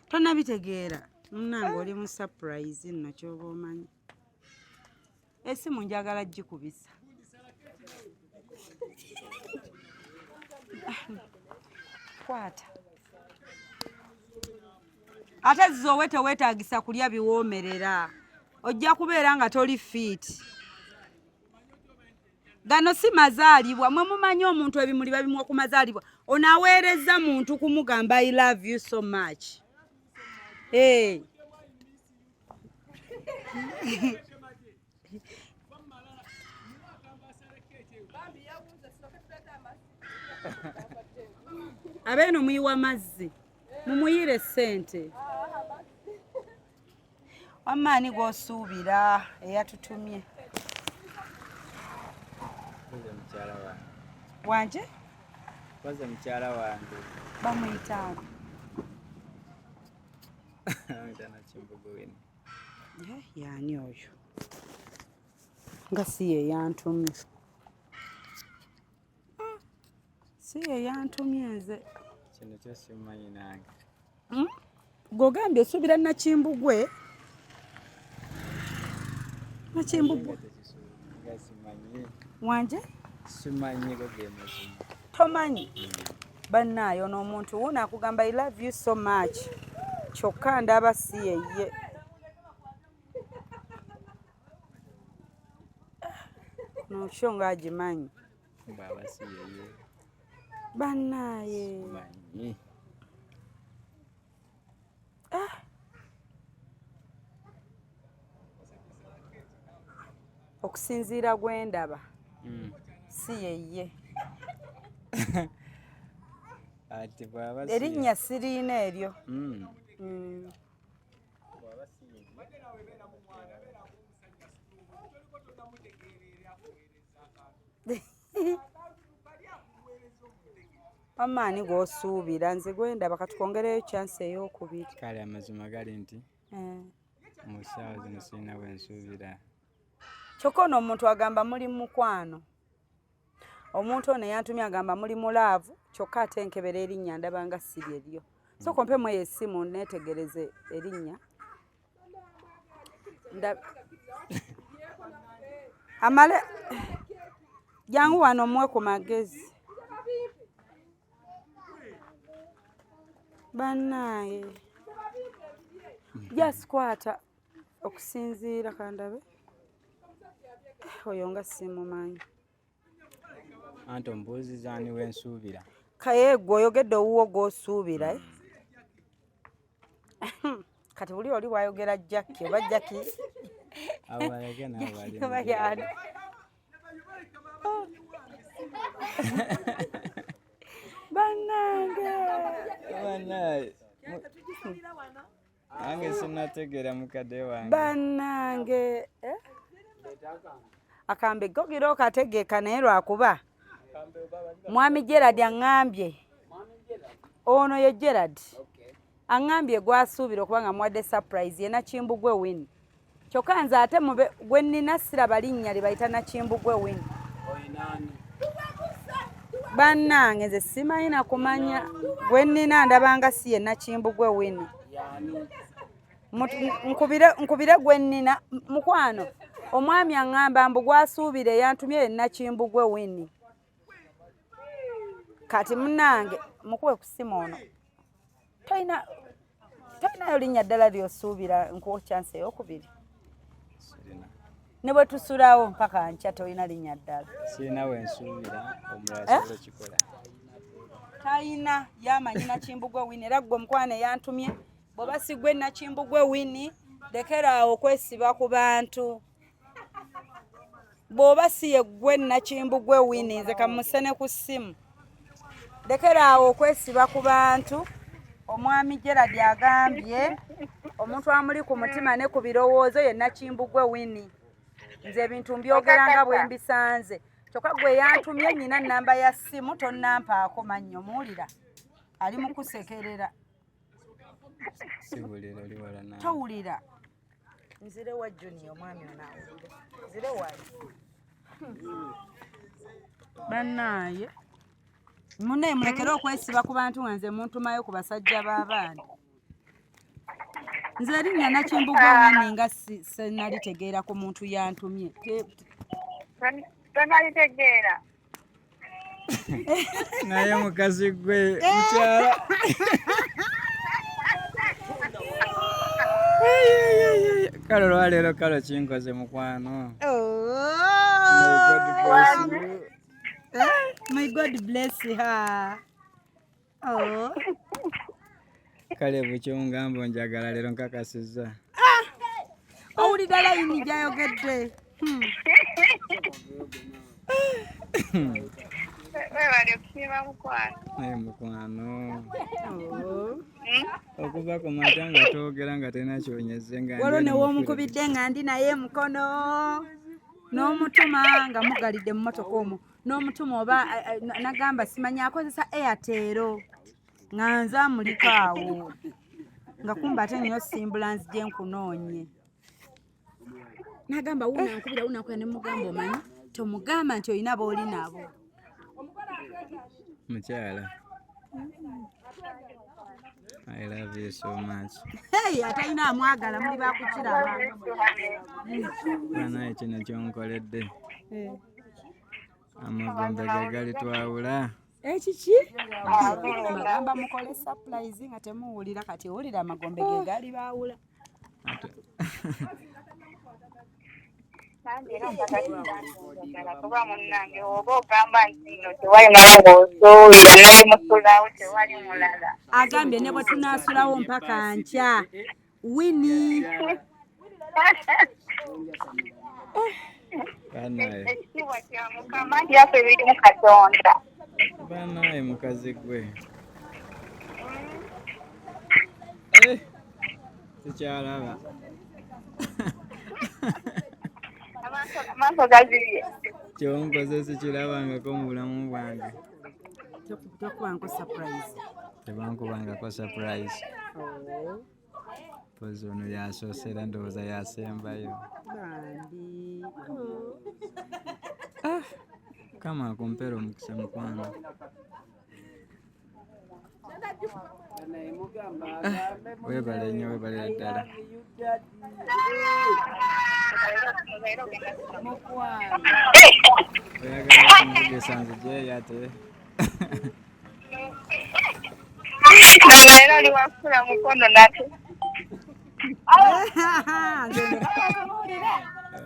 tonabitegeera munnange oli mu surprise nno kyoba omanyi esimu njagala gikubisa kwata ate zoowe teweetaagisa kulya biwoomerera ojja kubeera nga toli fit. Gano si mazaalibwa mwe mumanyi omuntu ebimuli babimuwa ku mazaalibwa onaaweereza muntu kumugamba I love you so much. abeeno muyiwa mazzi mumuyire ssente wamaani g'osuubira eyatutumye wanje Kwanza mchara wange bamuyitaani amutana Chimbogo wini yaani oyo nga si ye yantumye si ye yantumye nze kino kyo simanyi nange gw'ogambye osuubira Nakimbugwe nga simanyi wanje simanyi gogye mazima tomanyi bannaayo n'omuntu wuno akugamba I love you so much kyokka ndaba si yeye nokyo ng'agimanyi baba si yeye bannaaye simanyi okusinziira gwe ndaba si yeye ati baba si erinnya siriina eryo amaani g'osuubira nze gwendaba katwongereyo chance ey'okubiri kale amazima gali nti mu ssaawa zino sirina wensuubira kyokka ono omuntu agamba muli mukwano omuntu ono yantumye agamba muli mulaavu kyokka ate nkebera erinnya ndaba nga siri eryo so kompemu eyo essimu neetegereze erinnya amale jangu wano muwe ku magezi bannaaye jasikwata okusinziira kandabe oyo nga simumanyi anti ombuuziza ani wensuubira kaye gwe oyogedde owuwo gw'osuubira kati buli oli bwayogera Jackie oba Jackie abalege n'abali bayani bannange nange sinategeera mukadde wange bannange akambe gogira okategeeka naye lwakuba mwami Gerard aŋŋambye ono ye Gerard aŋŋambye gwasuubira okuba nga mwadde surprise ye Nakimbugwe win kyokka nze ate gwe nnina siraba linnya lye bayita Nakimbugwe win bannange nze simanyi na kumanya gwe nnina ndabanga si ye Nakimbugwe win nkubire gwe nnina mukwano omwami aŋŋamba mbu gwasuubire yantumye ye Nakimbugwe win kati munnange mukuwe ku simu ono tolinayo linnya ddala lyosuubira nkuwa chance ey'okubiri ne bwe tusulawo mpaka nkya tolina linnya ddala sirina wensuubira omulala sobola kikola talina yamanyi Nakimbugwe wini era gwe omukwana yantumye bw'oba si gwe Nakimbugwe wini lekeraawo okwesiba ku bantu bw'oba si ye gwe Nakimbugwe wini nze kamusene ku ssimu lekeraawo okwesiba ku bantu omwami Gerard agambye omuntu amuli ku mutima ne ku birowoozo ye Nakimbugwe wini nze ebintu mbyogera nga bwe mbisanze kyokka gwe yantumye nnyina nnamba ya ssimu tonnampaako mannyo muwulira ali mu kusekerera siwulira oli wala nange towulira nzire wa Junior omwami ono awulire nzire wali bannaaye munne mulekere okwesiba ku bantu nga nze muntumayo ku basajja b'abaana nze erinnya Nakimbugwe wini nga senalitegeera ku muntu yantumye tonalitegeera naye mukazi gwe mukyala kale olwaleero kale kinkoze mukwano My God bless her. Oh. kale bukyongamba njagala leero nkakasizza owulira layini gyayogedde. Webale okusiima mukwano. Mukwano. Okuva ku mata nga toogera nga tena kyonyeze nga waliwo newoomukubidde nga ndi naye mukono n'omutuma nga mugalidde mu motoka omwo n'omutuma oba nagamba simanyi akozesa Airtel nga nze amuliko awo nga kumba ate niyo simbulansi gye nkunoonye nagamba wunankubira ne mugamba omanyi tomugamba nti olina booli nabo mukyala. I love you so much. Hey, atalina amwagala muli bakukiraba. Bana ekino kyonkoledde. Amagombe ge gali twawula. Ekiki? Bagamba mukole surprise nga temuwulira kati owulira amagombe ge gali baawula. Kuba munnange oba ogamba nti no tewali malongooso naye musulawo tewali mulala. Agambye ne bwe tunaasulawo mpaka nkya. Winnie. Ekitiibwa kya Mukama byaffe biri mu Katonda. Banaye mukazi gwe. Tukyalaba. Amaaso gazibye. Kyonkoze sikirabangako mu bulamu bwange. Tokubangako surprise. Tebankubangako surprise. Pozi ono yasoosera ndowooza yasembayo. Bambi. Kama akumpera omukisa mukwano. Webale nnyo webalira ddala. Oyagala kumugesa nzigyeyo ate. Leero oli wakula mukono nate.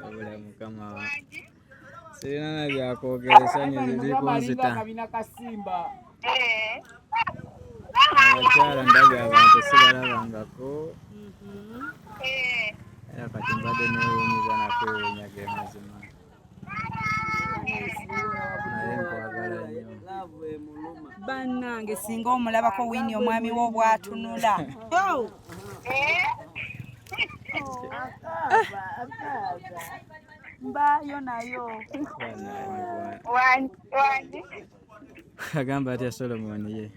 Obula mukama wa. Sirina na byakwogera essanyu liri kunzita. Abakyala ndabye abantu sibalabangako. Era kati mbadde neewuunyiza nakwewuunya ge mazima. Naye nkwagala nnyo. Bannange singa omulabako Winnie omwami wo bw'atunula. Mbayo nayo. Wangi. Agamba atya Solomon ye.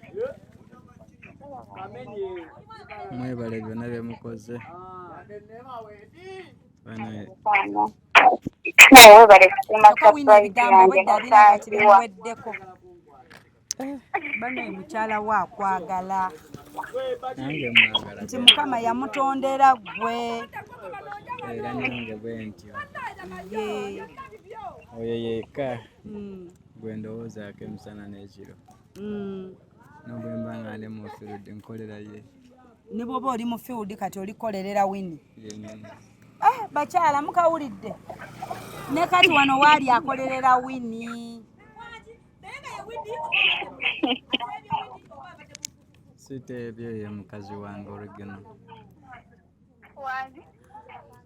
Mwebale byonna bye mukoze. Banaye. Naye webale kusiima Winnie ebigambo surprise bwedda birina kati bimuweddeko. Bano mukyala wa kwagala. Nange mwagala. Nti Mukama yamutondera gwe. Era nange bwe ntyo. Ye. Oyo yekka. Gwe ndowoozaako emisana n'ekiro. Nobwe mba nga ndi mu field nkolera ye. Ne bw'oba oli mu field kati olikolerera Winnie. Yennyini. Bakyala mukawulidde. Ne kati wano waali akolerera Winnie. Siteebyo ye mukazi wange original.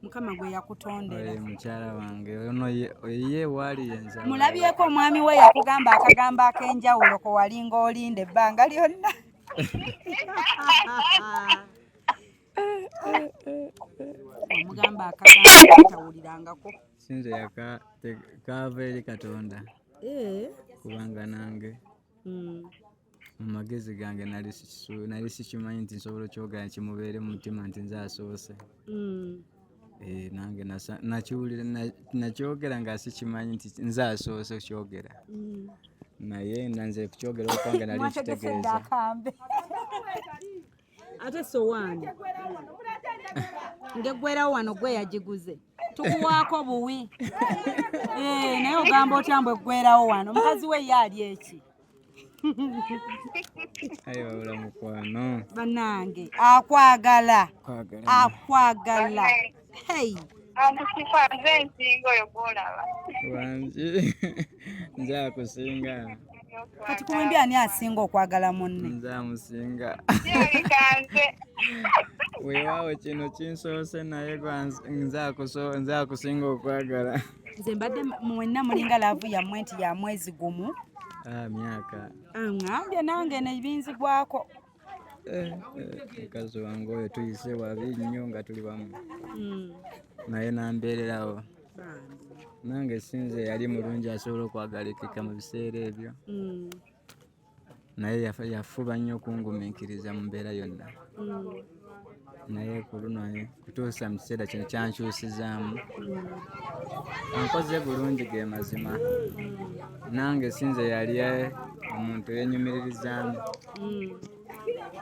Mukama gwe yakutondera. Oyo mukyala wange ono ye waali yenza. Mulabyeko omwami we yakugamba akagambo ak'enjawulo ko walinga olinda ebbanga lyonna. Omugamba akagambo akatawulirangako. Sinze kaava eri Katonda. Kubanga nange mu magezi gange nali sikimanyi nti nsobola okyogera kimubeere mu mutima nti nze asoose. Nange nakiwulira nakyogera nga sikimanyi nti nze asoose kukyogera. Naye nanze kukyogera okwange nali nkitegeeza. Ate sowaani ngeggwerawo wano gwe yagiguze tukuwaako buwi. Naye ogamba otya mbwe eggwerawo wano mukazi we ye ali eki? Ayi wabula mukwano. Bannange akwagala. Akwagala. Hey. Amusifa nze nsinga oyo gw'olaba. Wangi nze akusinga. Kati kuwembi ani asinga okwagala munne? Nze amusinga. Yalikanze. weewaawo kino kinsoose naye nze akusinga okwagala. Nze mbadde mwenna mulinga laavu yammwe nti ya mwezi gumu. Myaka. Ngambye nange nebinzigwako. Mukazi wange oyo tuyise wabi nnyo nga tuli wamu. Naye nambeererawo. Nange sinze yali mulungi asobola okwagalekeka mu biseera ebyo. Naye yafuba nnyo okungumiikiriza mu mbeera yonna. Naye ku luno kutuusa mu kiseera kino kyankyusizaamu. Ankoze bulungi ge mazima. Nange sinze yali omuntu eyenyumiririzaamu.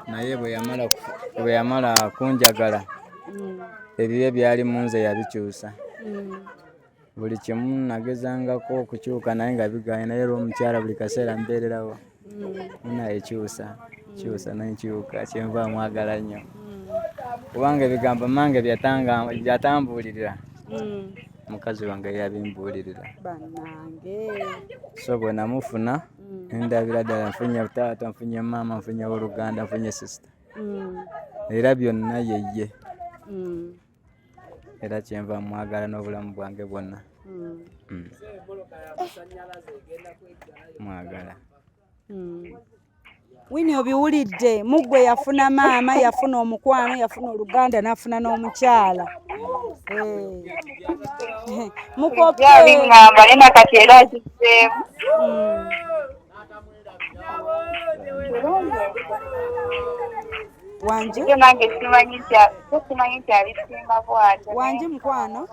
Naye bwe yamala kunjagala ebibe byali mu nze yabikyusa. Buli kimu nagezangako okukyuka naye nga bigaanye, naye olw'omukyala buli kaseera mbeererawo. Naye kyusa nenkyuka, kyenva mwagala nnyo. Kubanga ebigambo mange byatambuulirira. Mukazi wange yabimbuulirira. Bannange. So bwe namufuna ndabira ddala nfunye taata, nfunye maama, nfunye oluganda, nfunye sisita. Era byonna yeye. Era kyenva mwagala n'obulamu bwange bwonna. Mwagala. Wini obiwulidde, muggwe yafuna maama, yafuna omukwano, yafuna oluganda, n'afuna n'omukyala. Mukope. Ngamba nena kati era akiseemu. Wanje. Nje nange simanyi nti abisinga bw'atyo. Wanje mukwano.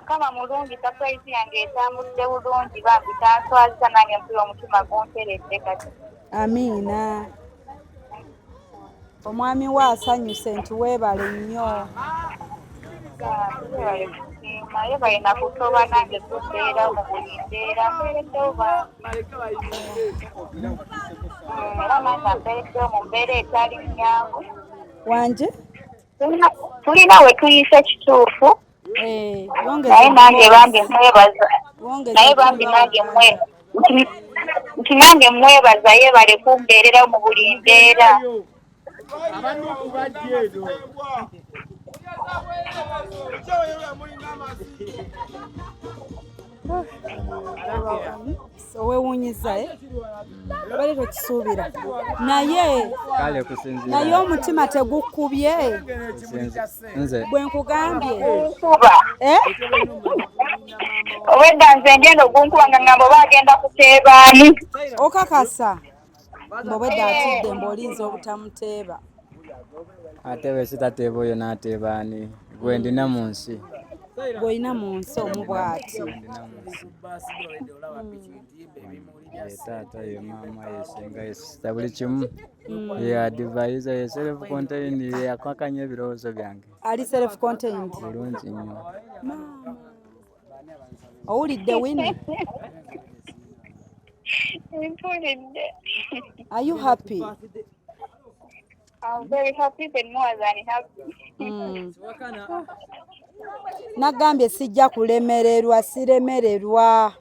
Kama mulungi surprise yange etambudde bulungi bambi tanswaza nange mpula omutima gunteredde kati. Amiina. Omwami we asanyuse nti weebale nnyo. Naye balina kutoba nange tubeera mu buli mbeera mbeereddewo era nange mbeereddewo mu mbeera etali nnyangu. Wanje? Tulina we tuyise kituufu. Naye nange bambi mwebaza. Naye bambi nange nti nange mwebaza yeebale kumbeerera mu buli mbeera. Owewuunyiza bale tokisuubira naye omutima tegukubye bwe nkugambye obwedda nze ngenda ogunkuba nga ngamba oba agenda kuteebaani okakasa mbobwedda atidde mb'olinza obutamuteeba ate we sitateeba oyo n'ateebaani gwe ndina mu nsi gw'olina mu nsi omu bw'ati ye taata ye maama ye senga ye sisita buli kimu ye adivaiza ye self contained ye akwakanya ebirowoozo byange ali self contained bulungi nnyo. Owulidde Winnie? Mpulidde. Are you happy? I'm very happy but more than happy. Nagambye sijja kulemererwa siremererwa.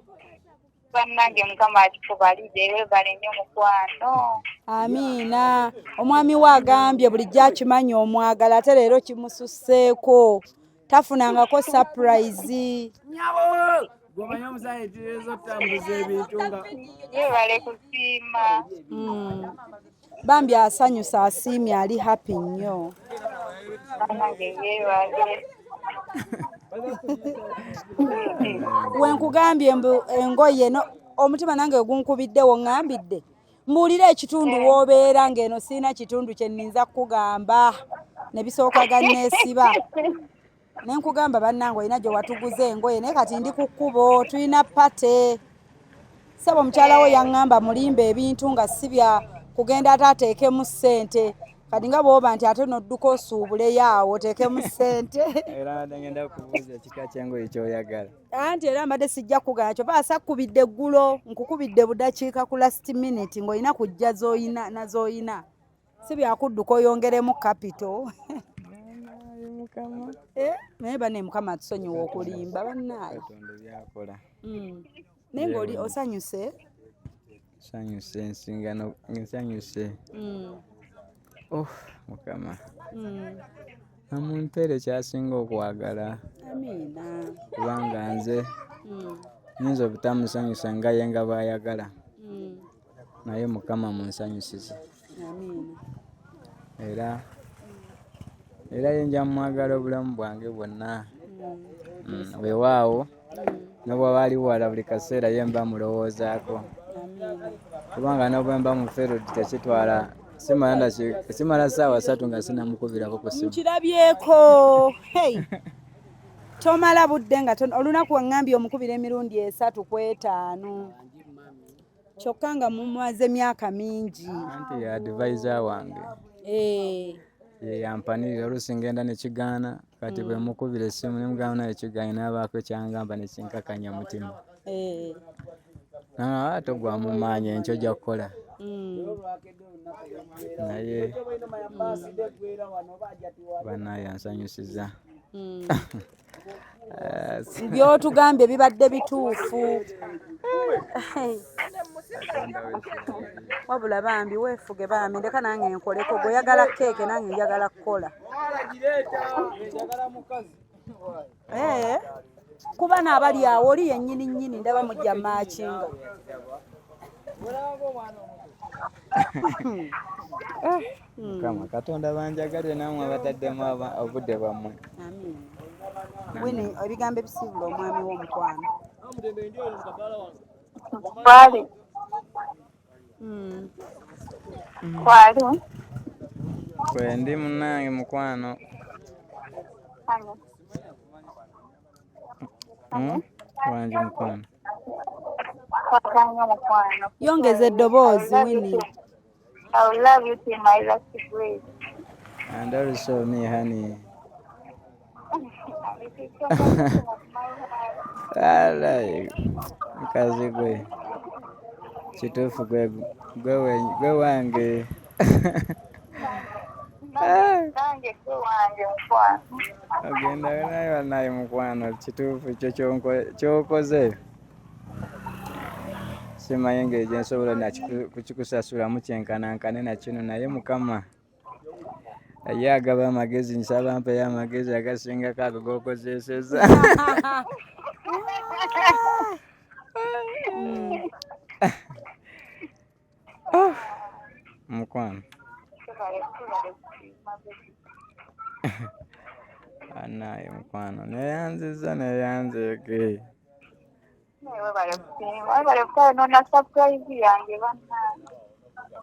Bannange Mukama akikubalidde weebale nnyo mukwano. Amiina. Omwami we agambye bulijjo akimanyi omwagala ate leero kimususseeko. Tafunangako surprise. Nyabo! Gomanya omusayi tuyezo tambuza ebintu nga Yeebale kusiima. Bambi asanyusa asiimye ali happy nnyo. Bannange yeebale. Wenkugambye engoye no omutima nange ogunkubiddewo ngambidde mbuulira ekitundu w'obeera ng'eno siina kitundu kye nninza kukugamba ne bisooka ganneesiba ne nkugamba bannange olina gye watuguza engoye naye kati ndi ku kkubo tulina pate ssebo omukyala we yaŋŋamba mulimba ebintu nga si bya kugenda ate ateekemu ssente kati nga bw'oba nti ate n'odduka osuubuleyo awo oteekemu ssente era ngenda kubuuza ekika ky'engoye ky'oyagala anti era mbadde sijja kugana kyova asakkubidde eggulo nkukubidde budakiika ku last minute ng'olina kujja z'oyina naz'oyina si byakudduka oyongeremu kapito naye banne Mukama atusonyiwa okulimba bannaayo naye ng'oli osanyuse nsanyuse nsanyuse Mukama Mm. amumpere kyasinga okwagala Amiina. kubanga nze Mm. nyinza obutamusanyusa nga ye nga bw'ayagala Mm. naye Mukama munsanyusize Amiina. era ye nja mwagala obulamu bwange bwonna. Weewaawo ne bw'aba ali wala buli kaseera ye mba mulowoozaako kubanga ne bwe mba mu field tekitwala simala ssaawa 3 nga sinamukubirako ku simu. Nkirabyeko. Hey. Tomala budde nga olunaku waŋŋambye omukubira emirundi 3 ku 5 kyokka nga mumaze myaka mingi. Anti ye advisor wange ye yampanirira oluusi ngenda ne kigaana kati bwe mukubira essimu ne mugamba naye kigaana n'abaako kyangamba ne kinkakanya omutima. Togwa mu maanyi enkyo ojja kukola naye banaye ansanyusiza. By'otugambye bibadde bituufu. Wabula bambi weefuge bambi ndeka nange nkoleko bw'oyagala keeke nange njagala kukola. Kuba n'abali awo oli yennyini nnyini ndaba mujja maakinga. Mukama Katonda banjagalire namwe abataddemu obudde bwammwe. Wini ebigambo ebisiibula omwami w'omukwano. Kwali. Kwe ndi munnange mukwano. Wangi mukwano. Yongeza eddoboozi Wini. I will love you till my last breath. And also me, honey. Mukazi gwe kituufu gwe wange. Ogenda naye naye mukwano kituufu kyo ky'okoze simanyi engeri gye nsobola kukikusasulamu kyenkanankane na kino naye Mukama ye agaba amagezi nsaba mpeyo amagezi agasingako ago g'okozeseza. Mukwano anaye mukwano neyanzeeke.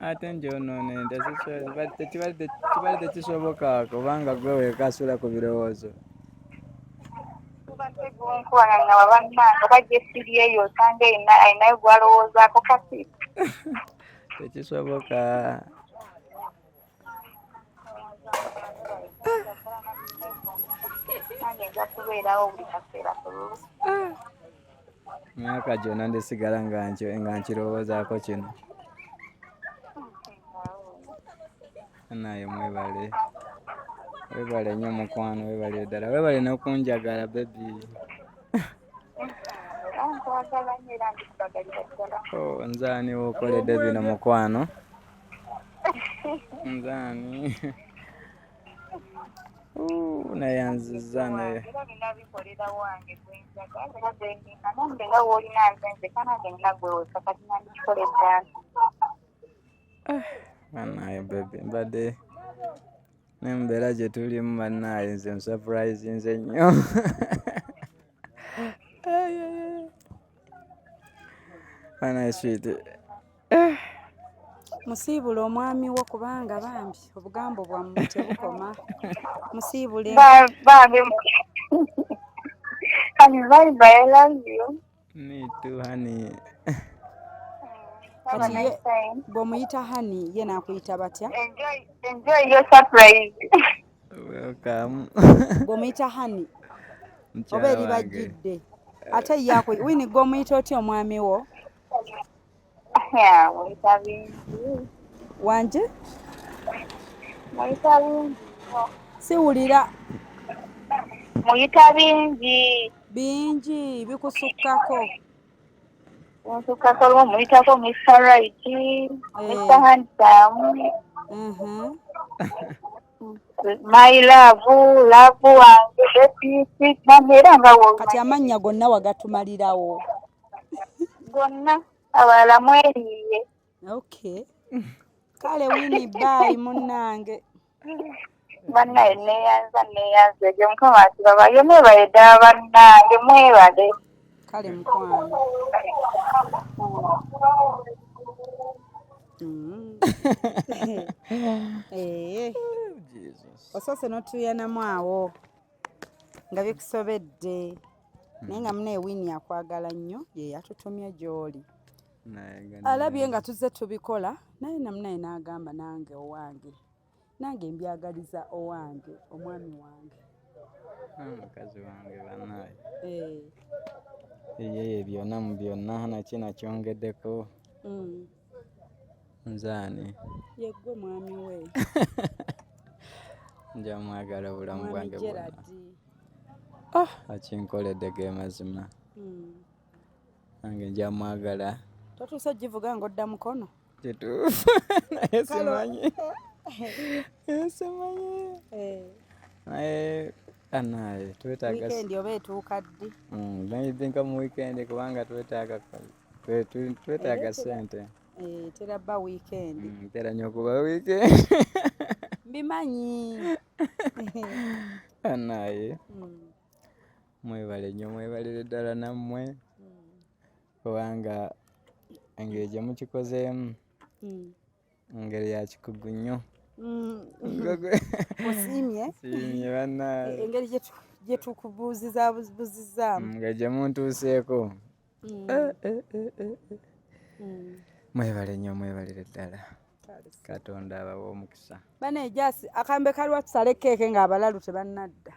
Ate njonoone kibadde tekisoboka kubanga gwe weekasula ku birowoozo. Tekisoboka. Myaka gyonna ndisigala nga nkirowoozaako kino. Naye webale nnyo mukwano, webale ddala, webale n'okunjagala bebi. Nzaani w'okoledde bino mukwano? Nzaani nayanziza naye. Banaye bebi mbadde nembeera gye tulimu banaye nze nsurprise nze nnyo. Banaye sweet. Musiibule omwami wo kubanga bambi obugambo bwammwe tebukoma. Musiibule. Bambi. Honey, bye, I love you. Me too, honey. Bw'omuyita Honey ye naakuyita batya? Enjoy your surprise. Welcome. Bw'omuyita Honey oba eribajjidde ate yaako Wini gw'omuyita otya omwami wo? Muyita bingi. Wanje? Muyita bingi. Siwulira. Muyita bingi. Bingi bikusukkako. Muyitako Mr. Right, Mr. Handsome. My love wange episi namera nga kati amannya gonna wagatumalirawo. gonna abalala mweriye. Okay. Kale Winnie bye munnange. Bannaye neyanza gye Mukama asibabayo mwebale ddala bannange mwebale. Kale mukwano. Osoose n'otuyanamu awo nga bikusobedde naye nga munaye Winnie akwagala nnyo ye yatutumye gy'oli. Alabye nga tuzze tubikola naye namunaye n'agamba nange owange nange mbyagaliza owange omwami wange. Mukazi wange bannaye yeye byonna mu byonna nakina kyongeddeko nzaani yeggwe mwami we nja mwagala bulamu bwange Gerard. akinkoledde ge mazima nange nja mwagala Totuuse givuga ng'odda mukono. kituufu naye simanyi naye anaye twetaaga Weekend oba etuuka ddi? nayithinka mu weekend kubanga twetaaga sente. Tera bba weekend. Tera nnyo okuba weekend. Mbimanyi. Anaye mwebale nnyo mwebalire ddala nammwe kubanga engeri gye mukikozeemu engeri ya kikugu nnyo. Osiimye? Siimye bannaye. Engeri gye tukubuuzizaamu. Nga gye muntuuseeko. Mwebale nnyo mwebalire ddala. Katonda abawa omukisa. Bane jasi akambe kaliwa tusale keeke ng'abalalu tebannadda.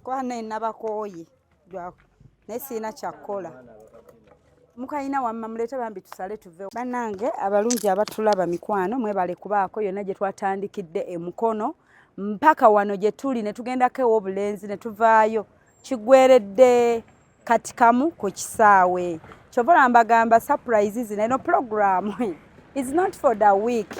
Kwana ennabakooye naye sirina kyakkola. Mukayina wamma mulete bambi tusale tuve. Bannange abalungi abatulaba mikwano mwebale kubaako yonna gye twatandikidde emukono mpaka wano gye tuli ne tugendako ew'obulenzi ne tuvaayo kiggweredde kati kamu ku kisaawe. Kyova mbagamba surprises eno program is not for the week.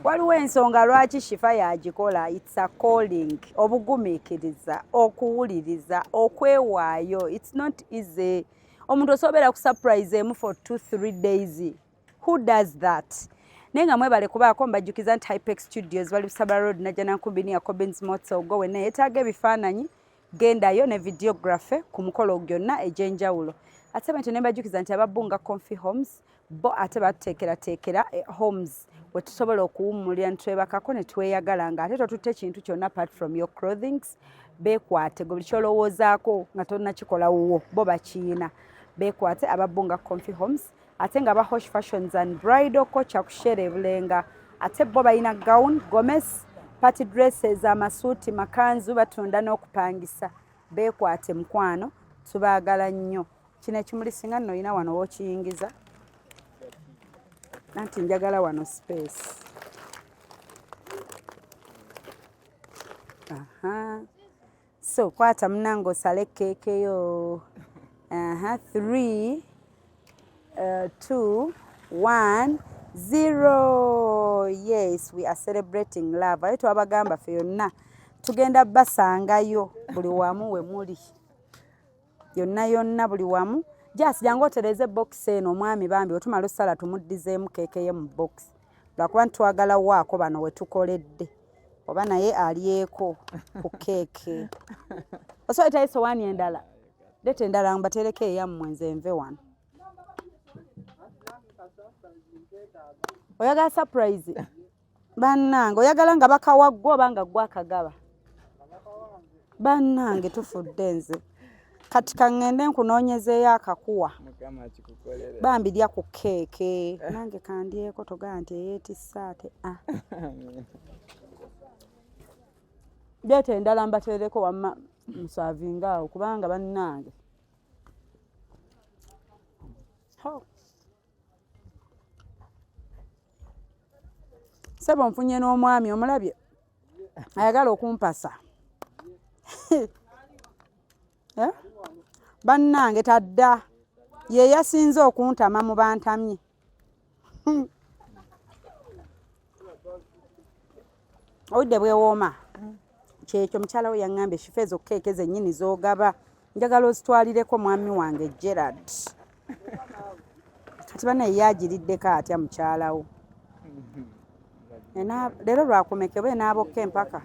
Waliwo ensonga lwaki Shifa yagikola. It's a calling. Obugumiikiriza, okuwuliriza, okwewaayo. It's not easy. Omuntu osobera ku surprise emu for 2-3 days. Who does that? Nenga mwebale kubaako mbajjukiza nti Hypex Studios bali Busaba Road na Janakumbini ya Cobbins Moto go wena yeetaaga ebifaananyi gendayo ne videography ku mukolo gyonna egy'enjawulo. Ate bwe mbajjukiza nti ababunga Comfy Homes bo ate batuteekerateekera homes we tusobola okuwummulira netwebakako ne tweyagala nga ate totutte kintu kyonna apart from your clothings. Beekwate gwe buli kyolowoozaako nga tonnakikola wuwo bo bakiina. Beekwate ababunga Comfy Homes ate nga Hosh Fashions and Bridal kocha kushere bulenga ate bo balina gown gomes party dresses amasuuti makanzu batunda n'okupangisa. Beekwate mukwano tubaagala nnyo. Kino ekimuli singa nno olina wano wookiyingiza nanti njagala wano space. So kwata mnango sale keeke yo. 3 2 1 0. Yes, we are celebrating love. Aye twabagamba ffe yonna tugenda basangayo buli wamu we muli. Yonna buli wamu. Just jangu otereze box eno omwami bambi otumala osala tumuddizeemu keeke ye mu box. Lwakuba ntwagala waako bano we tukoledde. Oba naye alyeko ku keeke. Osobola sowaani endala. Leta endala mbatereko eyammwe nze nve wano. Oyagala surprise? Bannange oyagala nga bakawaggwa oba nga gwe akagaba? Bannange tufudde nze. Kati kaŋŋende nkunoonyezeeyo akakuwa. Bambi lya ku keeke. Nange kandyeko togaa nti eyeetissa ate. Leeta endala mbatereko wamma musaavinga awo kubanga bannange. Sebo nfunye n'omwami omulabye ayagala okumpasa. Bannange tadda ye yasinze okuntama mu bantamye. Obudde bwewooma kyekyo mukyala we yaŋŋambye shifa ezo keeke zennyini z'ogaba njagala ozitwalireko mwami wange Gerard kati banaye yagiriddeko atya mukyala wo leero lwakumekebwa enaabokka empaka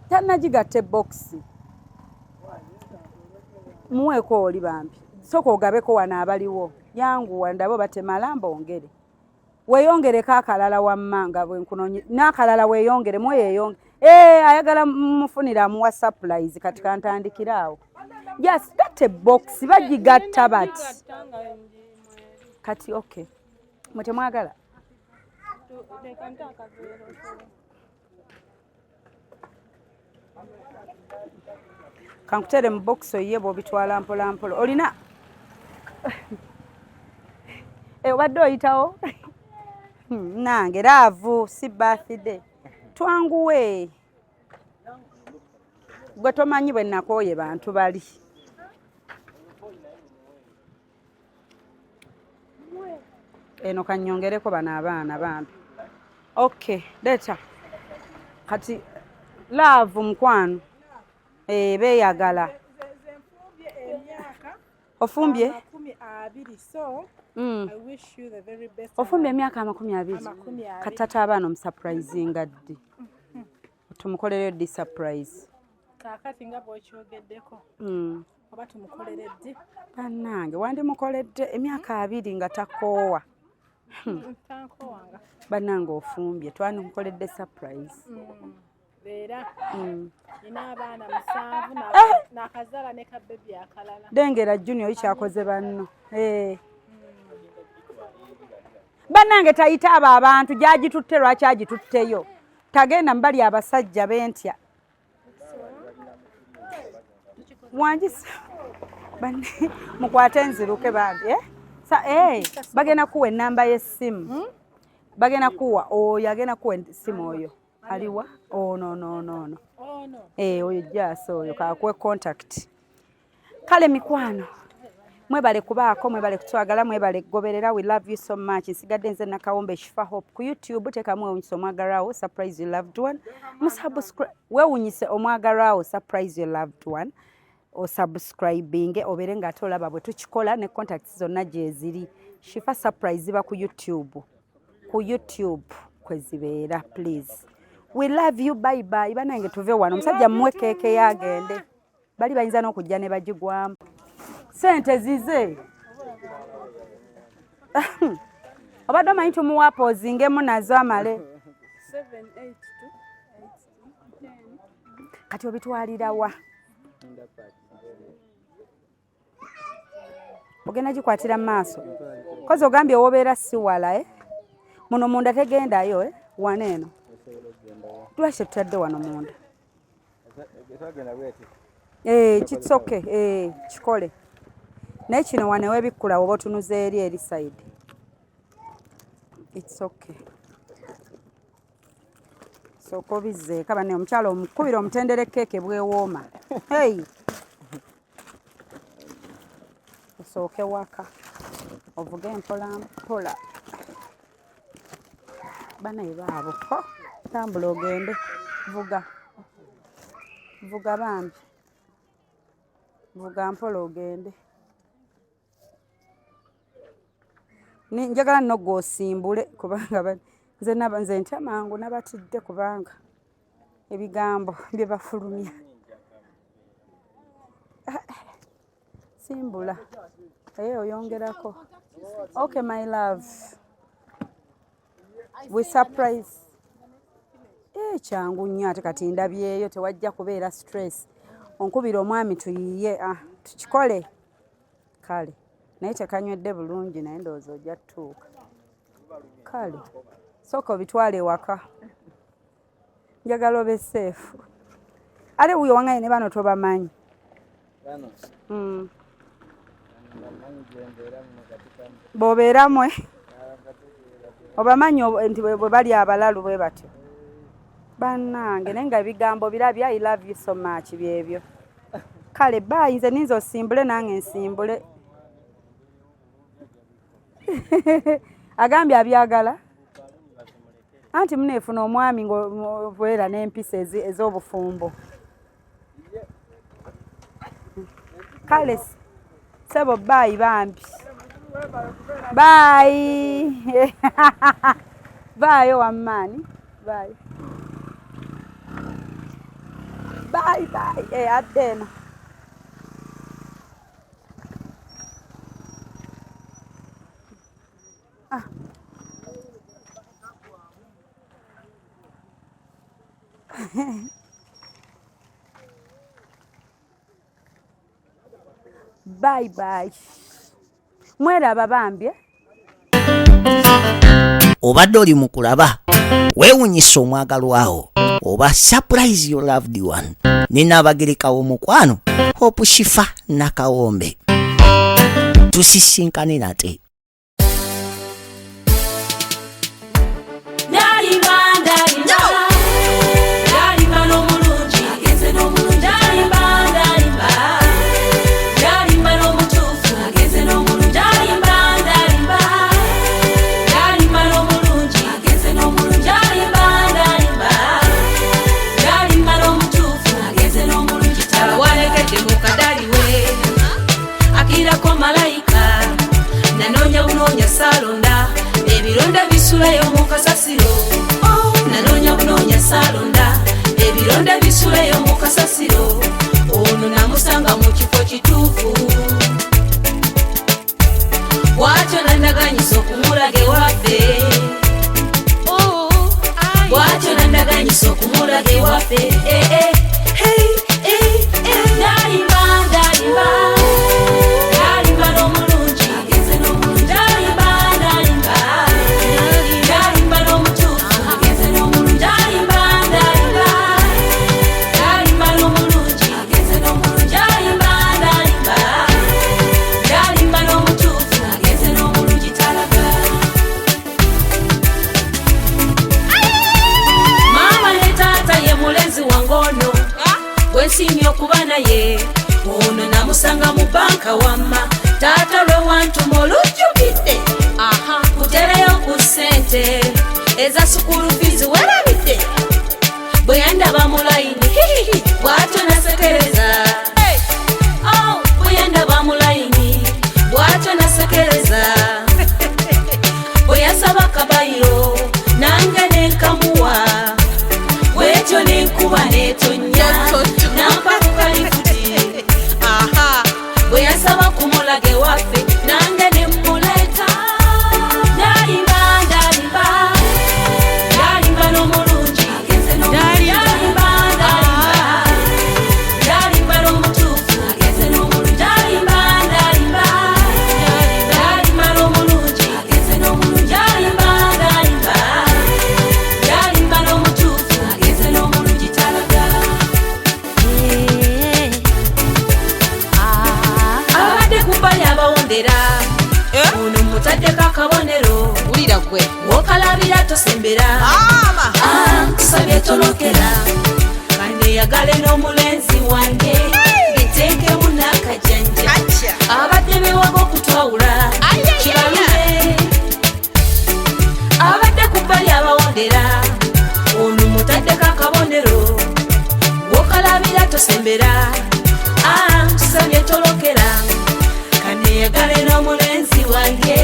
tannagigatta ebbokisi muweeko oli bambi sooka ogabeko wano abaliwo yanguwa ndabe oba temala mbongere weeyongereko akalala wamma nga bwenkunoonye n'akalala weeyongere mweyeeyonge ayagala mufunira amuwa surprise kati kantandikira awo yes gatta ebbokisi bagigatta bati kati okay mwe temwagala kankutere mu bokisi oyiye bw'obitwala mpola mpola olina obadde oyitawo nange laavu si birthday twanguwe gwe tomanyi bwe nakooye bantu bali eno kanyongereko bano abaana bambi okay leta kati laavu mukwano beeyagala ofumbye ofumbye emyaka 20 kati tata abaana omusurprisinga ddi tumukolereyo ddi surprise kakati nga bw'okyogeddeko oba tumukolere ddi bannange wandimukoledde emyaka 2 nga takoowa tankowanga bannange ofumbye twandimukoledde surprise era nina abaana 7 n'akazaala ne kabebi akalala dengera junior kyakoze banno bannange tayita abo abantu gyagitutte lwaki agitutteyo tagenda mbali abasajja bentya wanjisa mukwate nziruke bambi bagenda kuwa enamba y'essimu bagenda kuwa oyo agenda kuwa essimu oyo aliwa no oyo jjaasa oyo kakuwe contact kale mikwano mwebale kubaako mwebale kutwagala mwebale kugoberera we love you so much nsigadde nze nakawombe shifa hope ku YouTube tekamu ewunyisa omwagalwawo surprise your loved one weewunyise omwagalwawo surprise your loved one osubscribing obere ng'ate olaba bwe tukikola ne contacts zonna gye ziri shifa surprise ziba ku YouTube kwe zibeera please we love you bye bye banange tuve wano omusajja muwe keeke yagende bali bayinza n'okujja ne bagigwamu sente zize obadde omanyi tumuwa pozingemu nazo amale 782 kati obitwalira wa ogenda gikwatira mu maaso kozi ogambye owobeera si wala muno munda tegendayo wana eno lwaki tetutadde wano munda kitsoke kikole naye kino wane webikkula oba otunuza eri side it's okay sooka obizzeeka bane omukyalo omukubira omutendere keeke bwewooma osooke waka ovuge mpola mpola banaye baabo tambula ogende vuga bambi vuga mpola ogende njagala nno gw'osimbule kubanga nze ntya mangu nabatidde kubanga ebigambo bye bafulumya simbula oyongerako okay my love we surprise kyangu nnyo ate kati ndabyeyo tewajja kubeera stress onkubira omwami tuyiye tukikole kale naye tekanywedde bulungi naye ndowooza ojja tutuuka kale sooka obitwale ewaka njagala obe seefu ate wuyo wangaye ne bano tobamanyi bw'obeeramwe obamanyi nti bwe bali abalalu bwe batyo bannange naye nga ebigambo birabya I love you so much byebyo kale bye nze ninza osimbule nange nsimbule agambye abyagala Anti muneefuna omwami ng'obeera n'empisa ez'obufumbo. Kale sebo bye bambi. Bye. Bye wamani. Bye. Bye. Adena. Bye. Mweraba bambi. Obadde oli mu kulaba weewunyisa omwagalwawo oba surprise your loved one. Nina abagerekawo omukwano Hope Shifa Nakawombe. Tusisinkane nate. Salonda ebironda bisuleyo mu kasasiro. Nanonya bunonya salonda ebironda bisuleyo mu kasasiro. Ono namusanga mu kifo kituufu. Bwatyo nandaganyisa okumulage waffe. Bwatyo nandaganyisa okumulage waffe. Simyo kubana ye ono namusanga mu banka wamma tata lwe wantu molujjukidde kutereyo ku ssente eza sukulu fizi werabidde bwe yandaba mu layini bw'atyo nasekereza bwe yandaba mu layini bw'atyo nasekereza bwe yasaba kabayiro nange nenkamuwa bw'etyo nenkuba neetonya bwe yasaba kumulage waffe nange nemuleta. Ndalimba n'omulungi ndalimba n'omutuufu ndalimba n'omulungi ndalimba n'omutuufu n'omulungi talaga. Kubali abawondera ono mutaddeko akabonero ulira gwe wokalabira tosembera tusabye tolokera kane yagale n'omulenzi wange biteekemu n'akajanja abadde bewaga okutwawula kibalule. Abadde kubali abawondera ono mutaddeko akabonero wokalabira tosembera tusabye tolokera kane yagale n'omulenzi wange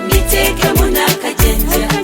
mbiteekemu n'akajanja